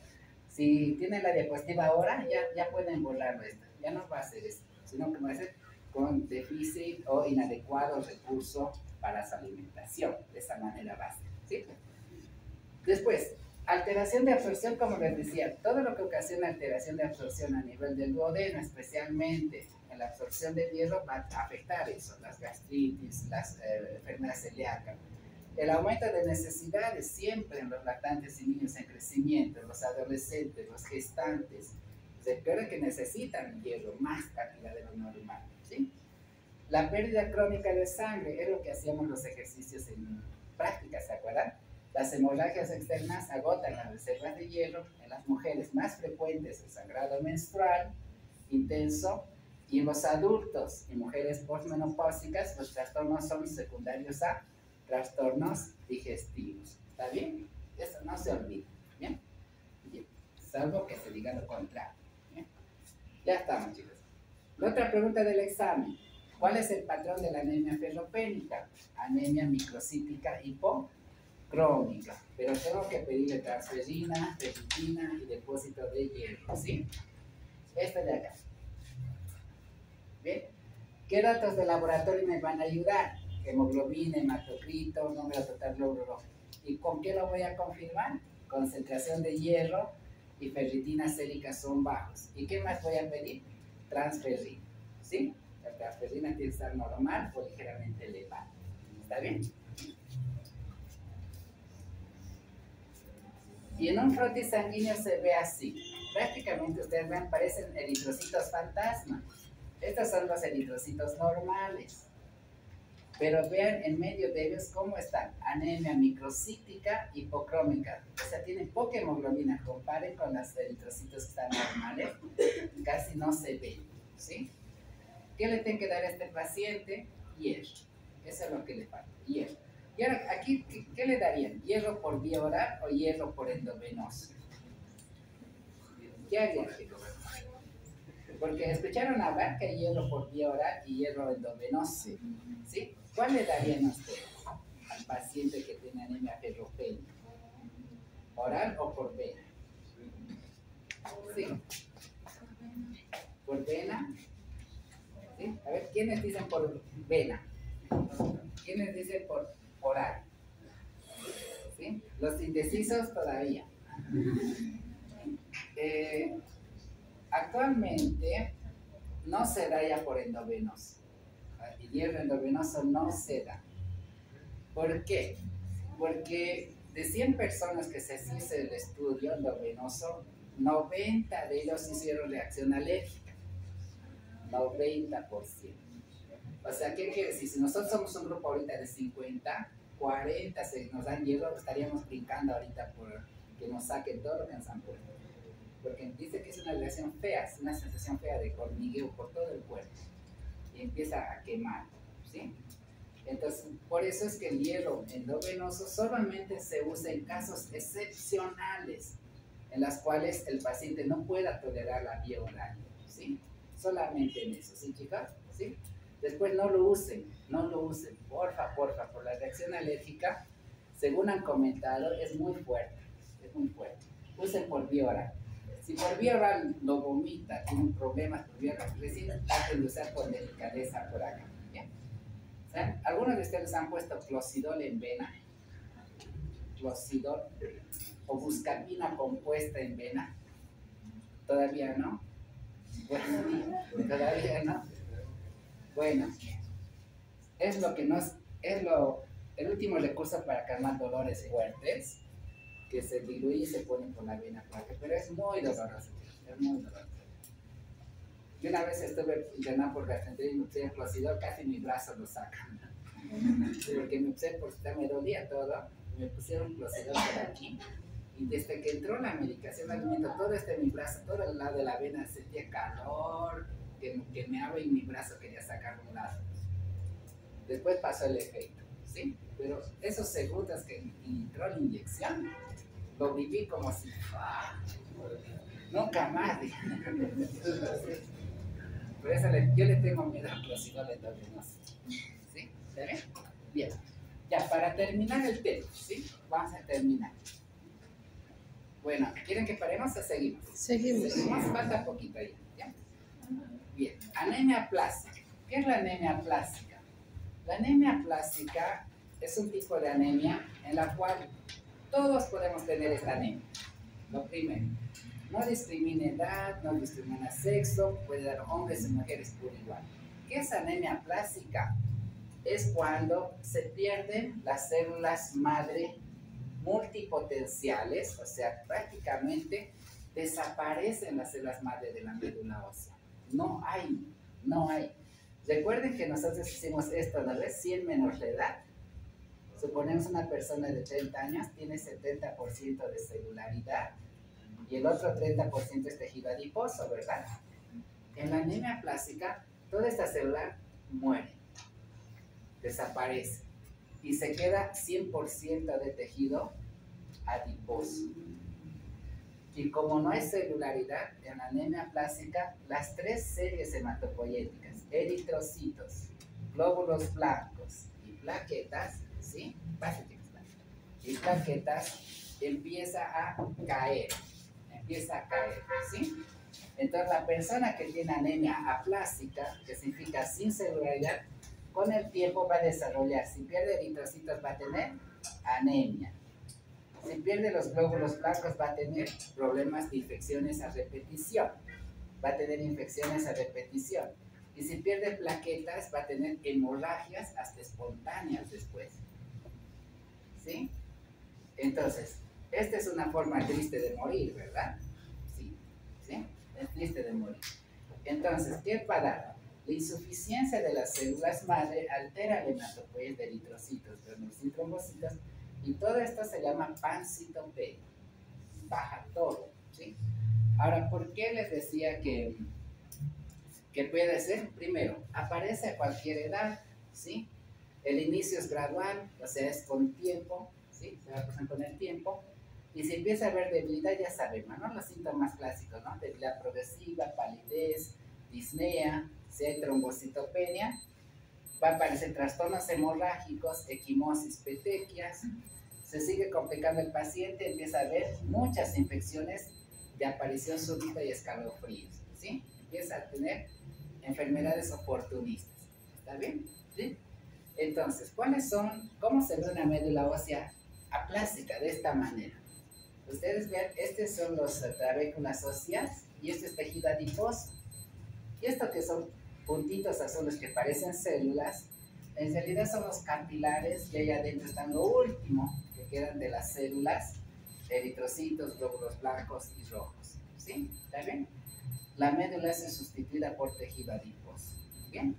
si tienen la diapositiva ahora, ya pueden borrarlo esto, ya no va a ser esto, sino que va a ser con déficit o inadecuado recurso para su alimentación, de esa manera básica, ¿sí? Después, alteración de absorción, como les decía, todo lo que ocasiona alteración de absorción a nivel del duodeno, especialmente en la absorción de hierro, va a afectar eso, las gastritis, las enfermedades celíacas. El aumento de necesidades siempre en los lactantes y niños en crecimiento, los adolescentes, los gestantes, recuerden que necesitan hierro, más cantidad de lo normal, ¿sí? La pérdida crónica de sangre es lo que hacíamos los ejercicios en práctica, ¿se acuerdan? Las hemorragias externas agotan las reservas de hierro. En las mujeres más frecuentes el sangrado menstrual intenso, y en los adultos y mujeres postmenopáusicas los trastornos son secundarios a trastornos digestivos. ¿Está bien? Eso no se olvida. ¿Bien? Bien. Salvo que se diga lo contrario. ¿Bien? Ya estamos, chicos. La otra pregunta del examen. ¿Cuál es el patrón de la anemia ferropénica? Anemia microcítica hipocrómica. Pero tengo que pedirle transferrina, ferritina y depósito de hierro, ¿sí? Esto de acá. ¿Bien? ¿Qué datos de laboratorio me van a ayudar? Hemoglobina, hematocrito, número total glóbulo. ¿Y con qué lo voy a confirmar? Concentración de hierro y ferritina sérica son bajos. ¿Y qué más voy a pedir? Transferrina, ¿sí? La transferrina tiene que estar normal o ligeramente elevada. ¿Está bien? Y en un frotis sanguíneo se ve así. Prácticamente ustedes ven, parecen eritrocitos fantasma. Estos son los eritrocitos normales. Pero vean en medio de ellos cómo están. Anemia microcítica hipocrómica. O sea, tienen poca hemoglobina. Comparen con los eritrocitos que están normales. Casi no se ven, ¿sí? ¿Qué le tienen que dar a este paciente? Hierro. Eso es lo que le falta, hierro. Y ahora, aquí, ¿qué le darían? ¿Hierro por vía oral o hierro por endovenoso? ¿Qué harían? Porque escucharon hablar que hay hierro por vía oral y hierro endovenoso, ¿sí? ¿Cuál le darían a ustedes al paciente que tiene anemia ferropénica? ¿Oral o por vena? Sí. ¿Por vena? ¿Sí? A ver, ¿quiénes dicen por vena? ¿Quiénes dicen por oral? ¿Sí? Los indecisos todavía. Actualmente no se da ya por endovenoso. El hierro endovenoso no se da. ¿Por qué? Porque de 100 personas que se hizo el estudio endovenoso, 90 de ellos hicieron reacción alérgica. 90%. O sea, ¿qué quiere decir? Si nosotros somos un grupo ahorita de 50, 40 se nos dan hierro, estaríamos brincando ahorita por que nos saquen todo lo que nos han puesto. Porque dice que es una reacción fea, es una sensación fea de hormigueo por todo el cuerpo. Y empieza a quemar, ¿sí? Entonces, por eso es que el hierro endovenoso solamente se usa en casos excepcionales, en las cuales el paciente no pueda tolerar la vía oral, ¿sí? Solamente en eso, ¿sí, chicas? ¿Sí? Después no lo usen, porfa, por la reacción alérgica, según han comentado, es muy fuerte. Usen por vía oral. Si por vía oral lo vomita, tienen problemas por vía oral, recién traten de usar con delicadeza por acá. ¿Bien? ¿Saben? ¿Algunos de ustedes han puesto clocidol en vena? Clocidol o buscapina compuesta en vena. ¿Todavía no? Bueno, todavía no. Bueno, es lo que nos, el último recurso para calmar dolores fuertes, que se diluye y se pone por la vena, pero es muy doloroso, Yo una vez estuve internado por gastroenteritis y me pusieron clocidol, casi mi brazo lo sacan, porque me dolía todo, me pusieron clocidol por aquí, y desde que entró la medicación de alimento, todo mi brazo, todo el lado de la vena sentía calor, que meaba y mi brazo quería sacar un lado. Después pasó el efecto, ¿sí? Pero esos segundos que entró la inyección, lo viví como si nunca más. Por eso yo le tengo miedo al clocidol endovenoso. ¿Sí? ¿Está bien? Bien. Ya, para terminar el tema, ¿sí? Vamos a terminar. Bueno, ¿quieren que paremos o seguimos? Seguimos. Falta poquito ahí, ¿ya? Bien. Anemia plástica. ¿Qué es la anemia aplásica? La anemia aplásica es un tipo de anemia en la cual todos podemos tener esta anemia. Lo primero, no discrimina edad, no discrimina sexo, puede dar hombres y mujeres por igual. ¿Qué es anemia aplásica? Es cuando se pierden las células madre multipotenciales, o sea, prácticamente desaparecen las células madre de la médula ósea. No hay. Recuerden que nosotros hicimos esto, ¿no ves? 100 menos la edad. Suponemos una persona de 30 años tiene 70% de celularidad y el otro 30% es tejido adiposo, ¿verdad? En la anemia aplásica, toda esta célula muere, desaparece y se queda 100% de tejido adiposo. Y como no hay celularidad, en la anemia aplásica, las tres series hematopoyéticas, eritrocitos, glóbulos blancos y plaquetas, ¿sí? Y plaquetas empieza a caer, ¿sí? Entonces la persona que tiene anemia aplásica, que significa sin celularidad, con el tiempo va a desarrollar, si pierde eritrocitos va a tener anemia. Si pierde los glóbulos blancos va a tener problemas de infecciones a repetición. Y si pierde plaquetas va a tener hemorragias hasta espontáneas después. ¿Sí? Entonces, esta es una forma triste de morir, ¿verdad? Sí. Es triste de morir. Entonces, ¿qué va a dar? La insuficiencia de las células madre altera el hematopoiesis de eritrocitos, granulos y trombocitos, y todo esto se llama pancitopenia. Baja todo, ¿sí? Ahora, ¿por qué les decía que puede ser? Primero, aparece a cualquier edad, ¿sí? El inicio es gradual, o sea, es con tiempo, ¿sí? Se va pasando con el tiempo. Y si empieza a haber debilidad, ya sabemos, ¿no? Los síntomas clásicos, ¿no? Debilidad progresiva, palidez, disnea, si hay trombocitopenia, va a aparecer trastornos hemorrágicos, equimosis, petequias, se sigue complicando el paciente, empieza a haber muchas infecciones de aparición súbita y escalofríos, ¿sí? Empieza a tener enfermedades oportunistas, ¿está bien? ¿Sí? Entonces, cómo se ve una médula ósea aplásica de esta manera? Ustedes ven, estos son los trabéculas óseas y este es tejido adiposo. Y esto que son puntitos azules que parecen células, en realidad son los capilares y ahí adentro están lo último que quedan de las células, eritrocitos, glóbulos blancos y rojos. ¿Sí? ¿Está bien? La médula es sustituida por tejido adiposo. ¿Bien?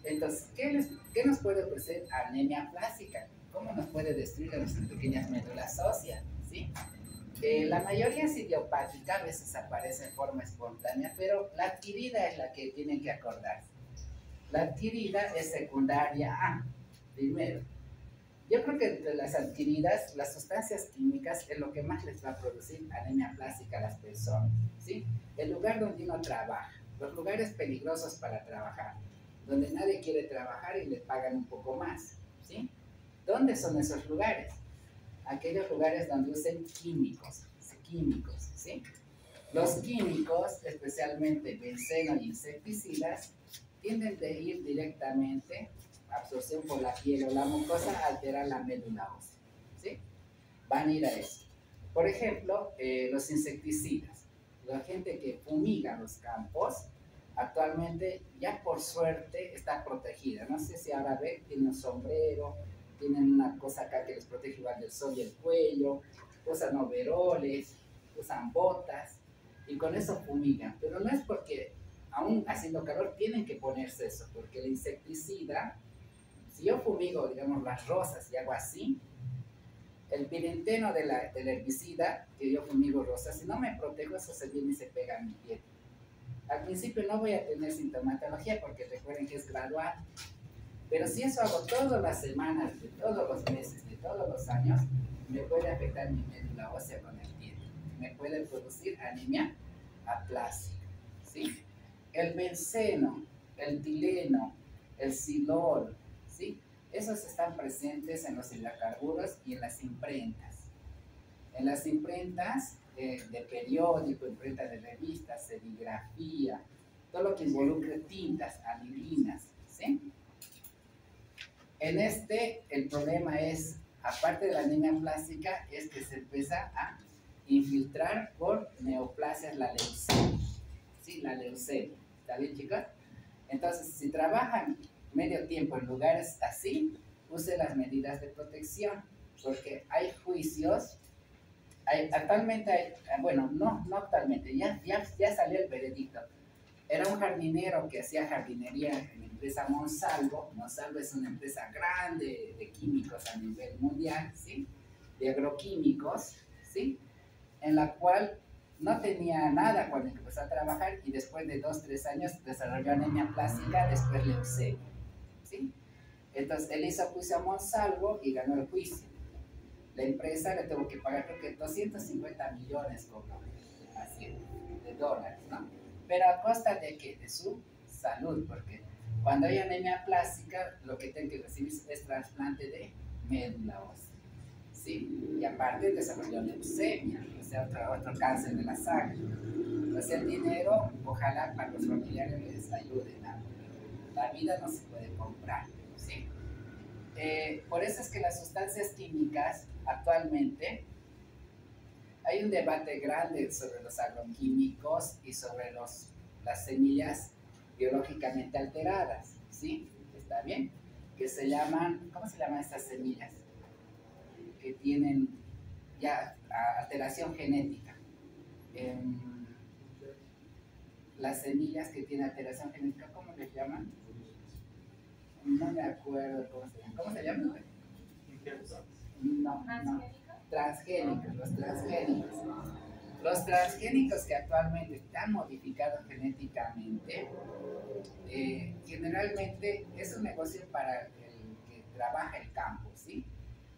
Entonces, ¿qué nos puede ofrecer anemia aplásica? ¿Cómo nos puede destruir nuestras pequeñas médulas óseas? ¿Sí? La mayoría es idiopática, a veces aparece en forma espontánea, pero la adquirida es la que tienen que acordarse. La adquirida es secundaria A, primero. Yo creo que entre las adquiridas, las sustancias químicas es lo que más les va a producir anemia plástica a las personas, ¿sí? El lugar donde uno trabaja, los lugares peligrosos para trabajar, donde nadie quiere trabajar y le pagan un poco más, ¿sí? ¿Dónde son esos lugares? Aquellos lugares donde usen químicos, ¿sí? Los químicos, especialmente benceno y insecticidas, tienden a ir directamente, absorción por la piel o la mucosa, a alterar la médula ósea, ¿sí? Van a ir a eso. Por ejemplo, los insecticidas. La gente que fumiga los campos, actualmente ya por suerte está protegida. No sé si ahora ven, tienen un sombrero, tienen una cosa acá que les protege igual del sol y el cuello, usan overoles, usan botas y con eso fumigan. Pero no es porque aún haciendo calor tienen que ponerse eso, porque el insecticida, si yo fumigo, digamos, las rosas y hago así, el pirinteno del herbicida, que yo fumigo rosas, si no me protejo, eso se viene y se pega a mi piel. Al principio no voy a tener sintomatología porque recuerden que es gradual, pero si eso hago todas las semanas, de todos los meses, de todos los años, me puede afectar mi médula ósea con el tiempo. Me puede producir anemia aplásica, ¿sí? El benceno, el tileno, el silol, ¿sí? Esos están presentes en los hidrocarburos y en las imprentas. En las imprentas de periódico, imprentas de revistas, serigrafía, todo lo que involucre tintas, anilinas, ¿sí? En este, el problema es, aparte de la anemia plástica, es que se empieza a infiltrar por neoplasias la leucemia, ¿sí? La leucemia, ¿está bien, chicos? Entonces, si trabajan medio tiempo en lugares así, use las medidas de protección, porque hay juicios, actualmente hay, bueno, no actualmente, ya salió el veredicto. Era un jardinero que hacía jardinería en la empresa Monsalvo. Monsalvo es una empresa grande de químicos a nivel mundial, ¿sí? De agroquímicos, ¿sí? En la cual no tenía nada cuando empezó a trabajar y después de 2-3 años desarrolló anemia plástica, después leucemia, ¿sí? Entonces él hizo juicio a Monsalvo y ganó el juicio. La empresa le tuvo que pagar creo que 250 millones así, de dólares, ¿no? Pero a costa de que de su salud, porque cuando hay anemia plástica lo que tienen que recibir es trasplante de médula ósea, ¿sí? Y aparte desarrolló leucemia, o sea, otro cáncer de la sangre. Entonces el dinero, ojalá para los familiares les ayude, ¿no? La vida no se puede comprar, ¿sí? Por eso es que las sustancias químicas actualmente hay un debate grande sobre los agroquímicos y sobre las semillas biológicamente alteradas, ¿sí? ¿Está bien? Que se llaman, ¿cómo se llaman estas semillas? Que tienen ya alteración genética. Las semillas que tienen alteración genética, ¿cómo les llaman? No me acuerdo cómo se llaman. ¿Cómo se llaman? No. Transgénicos, los transgénicos. Los transgénicos que actualmente están modificados genéticamente, generalmente es un negocio para el que trabaja el campo, ¿sí?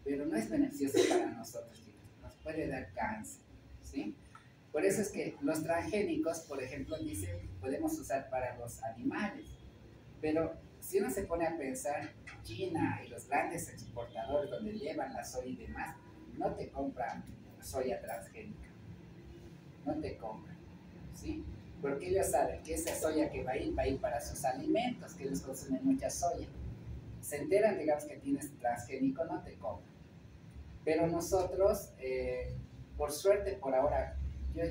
Pero no es beneficioso para nosotros, chicos. Nos puede dar cáncer, ¿sí? Por eso es que los transgénicos, por ejemplo, dicen podemos usar para los animales, pero si uno se pone a pensar, China y los grandes exportadores donde llevan la soya y demás, no te compran soya transgénica, no te compran, ¿sí? Porque ellos saben que esa soya que va a ir para sus alimentos, que ellos consumen mucha soya. Se enteran, digamos, que tienes transgénico, no te compran. Pero nosotros, por suerte, por ahora, yo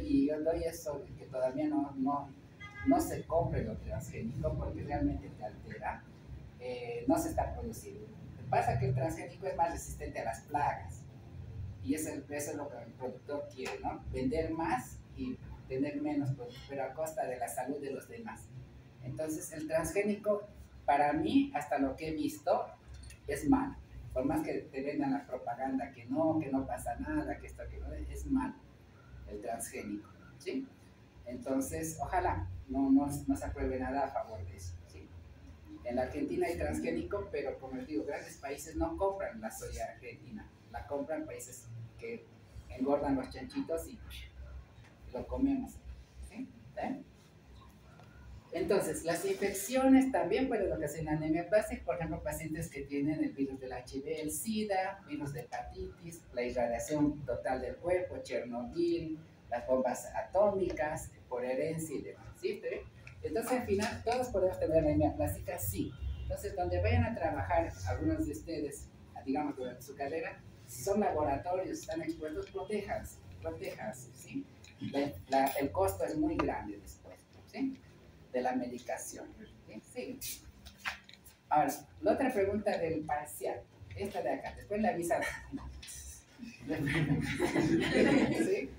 doy eso de que todavía no se compre lo transgénico porque realmente te altera, no se está produciendo. Lo que pasa es que el transgénico es más resistente a las plagas y eso es lo que el productor quiere, ¿no? Vender más y tener menos productos, pero a costa de la salud de los demás. Entonces el transgénico, para mí, hasta lo que he visto, es malo. Por más que te vendan la propaganda que no pasa nada, que esto que no, es malo el transgénico, ¿sí? Entonces, ojalá no se apruebe nada a favor de eso, ¿sí? En la Argentina hay transgénico, pero como les digo, grandes países no compran la soya argentina, la compran países que engordan los chanchitos y lo comemos, ¿sí? Entonces, las infecciones también pueden ocasionar anemia plástica, por ejemplo, pacientes que tienen el virus del HIV, el SIDA, virus de hepatitis, la irradiación total del cuerpo, Chernobyl, las bombas atómicas, por herencia y demás, ¿sí? Entonces, al final, ¿todos podemos tener anemia plástica? Sí. Entonces, donde vayan a trabajar algunos de ustedes, digamos, durante su carrera, si son laboratorios, están expuestos, protéjanse, ¿sí? El costo es muy grande después, ¿sí? De la medicación, ¿sí? Ahora, la otra pregunta del parcial, esta de acá, después la avisa. ¿Sí?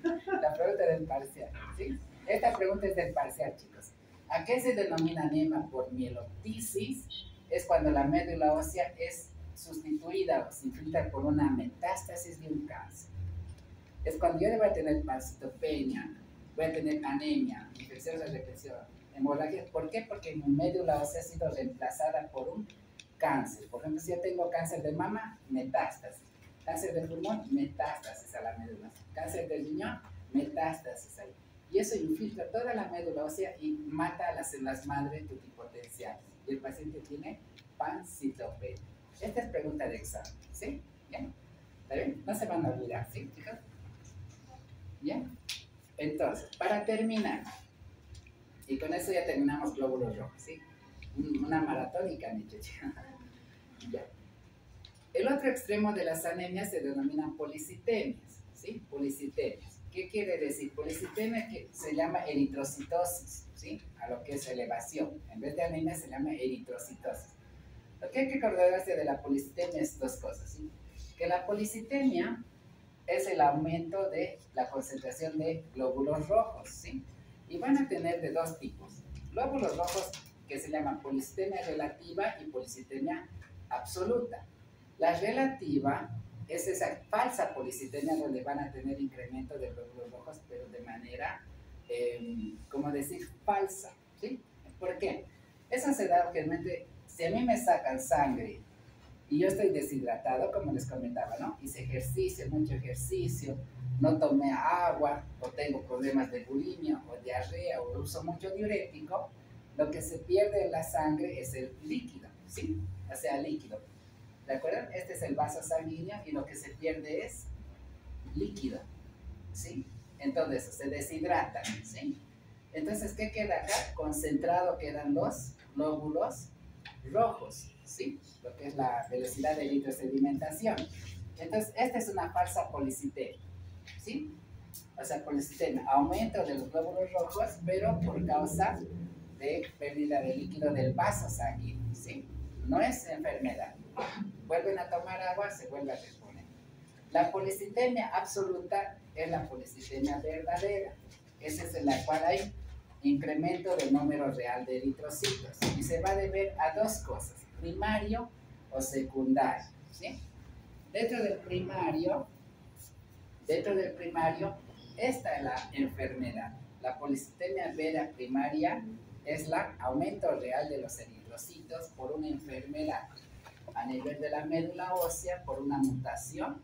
La pregunta del parcial, ¿sí? Esta pregunta es del parcial, chicos. ¿A qué se denomina anemia por mieloptisis? Es cuando la médula ósea es sustituida o se infiltra por una metástasis de un cáncer. Es cuando yo voy a tener pancitopenia, voy a tener anemia, infección de represión, hemorragia. ¿Por qué? Porque mi médula ósea ha sido reemplazada por un cáncer. Por ejemplo, si yo tengo cáncer de mama, metástasis. Cáncer de pulmón, metástasis a la médula. Cáncer de riñón, metástasis ahí. Y eso infiltra toda la médula ósea y mata a las células madre pluripotenciales. Y el paciente tiene pancitopenia. Esta es pregunta de examen, ¿sí? ¿Bien? ¿Está bien? No se van a olvidar, ¿sí, chicos? ¿Bien? Entonces, para terminar, y con eso ya terminamos glóbulos rojos, ¿sí? una maratónica han hecho. Ya. El otro extremo de las anemias se denominan policitemias, ¿sí? Policitemias. ¿Qué quiere decir? Policitemia que se llama eritrocitosis, ¿sí? A lo que es elevación. En vez de anemia se llama eritrocitosis. Lo que hay que acordarse de la policitemia es dos cosas, ¿sí? Que la policitemia es el aumento de la concentración de glóbulos rojos, ¿sí? Y van a tener de dos tipos. Glóbulos rojos que se llaman policitemia relativa y policitemia absoluta. La relativa es esa falsa policitemia donde van a tener incremento de glóbulos rojos, pero de manera, ¿cómo decir? Falsa, ¿sí? ¿Por qué? Eso se da realmente, si a mí me sacan sangre y yo estoy deshidratado, como les comentaba, ¿no? Hice ejercicio, mucho ejercicio, no tomé agua, o tengo problemas de bulimia, o diarrea, o uso mucho diurético, lo que se pierde en la sangre es el líquido, ¿sí? O sea, líquido. ¿De acuerdo? Este es el vaso sanguíneo y lo que se pierde es líquido, ¿sí? Entonces, se deshidratan, ¿sí? Entonces, ¿qué queda acá? Concentrado quedan los glóbulos rojos, ¿sí? Lo que es la velocidad de eritrosedimentación. Entonces, esta es una falsa policitemia, ¿sí? O sea, policitemia, aumento de los glóbulos rojos, pero por causa de pérdida de líquido del vaso sanguíneo, ¿sí? No es enfermedad. Vuelven a tomar agua, se vuelve a reponer. La policitemia absoluta es la policitemia verdadera. Esa es en la cual hay incremento del número real de eritrocitos y se va a deber a dos cosas, primario o secundario, ¿sí? Dentro del primario, esta es la enfermedad. La policitemia vera primaria es el aumento real de los eritrocitos por una enfermedad a nivel de la médula ósea por una mutación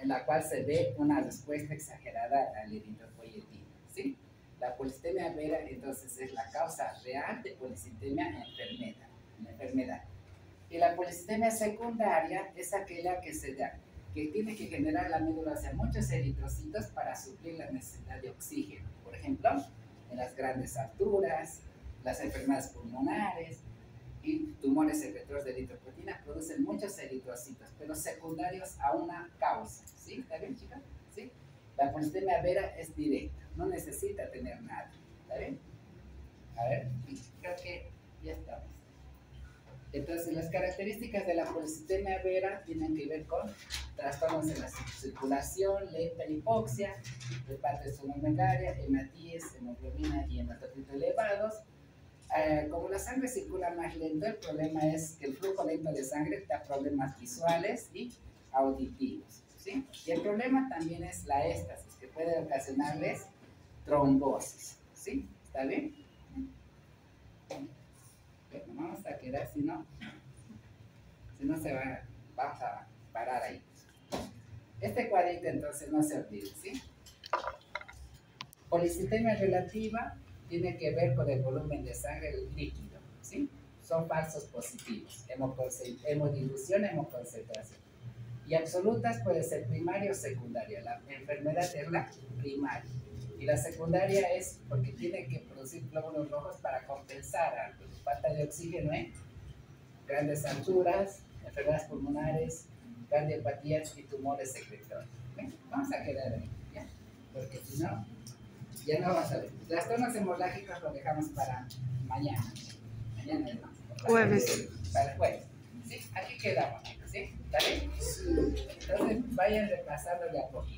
en la cual se ve una respuesta exagerada al eritropoietina, ¿sí? La policitemia vera entonces es la causa real de policitemia enfermedad. Y la policitemia secundaria es aquella que se da, que tiene que generar la médula ósea muchos eritrocitos para suplir la necesidad de oxígeno. Por ejemplo, en las grandes alturas, las enfermedades pulmonares y tumores secretores de eritropoietina producen muchos eritrocitos, pero secundarios a una causa. ¿Sí? ¿Está bien, chicas? ¿Sí? La policitemia vera es directa, no necesita tener nada. ¿Está bien? A ver, creo que ya estamos. Entonces, las características de la policitemia vera tienen que ver con trastornos en la circulación, lenta hipoxia, parte estomatomegalia, hematíes, hemoglobina y hematocrito elevados. Como la sangre circula más lento, el problema es que el flujo lento de sangre da problemas visuales y auditivos, ¿sí? Y el problema también es la éstasis, que puede ocasionarles trombosis, ¿sí? ¿Está bien? Bueno, vamos a quedar, si no se va, vamos a parar ahí. Este cuadrito entonces no se olvide, ¿sí? Policitemia relativa tiene que ver con el volumen de sangre líquido, ¿sí? Son falsos positivos, hemodilución, hemoconcentración. Y absolutas puede ser primaria o secundaria. La enfermedad es la primaria. Y la secundaria es porque tiene que producir glóbulos rojos para compensar a falta de oxígeno en grandes alturas, enfermedades pulmonares, cardiopatías y tumores secretores. ¿Bien? Vamos a quedar ahí, ¿ya? Porque si no, ya no vamos a ver. Trastornos hemorrágicos lo dejamos para mañana. Mañana no. Jueves. Para el jueves. ¿Sí? Aquí quedamos, ¿sí? ¿Está bien? Entonces vayan repasando de a poquito.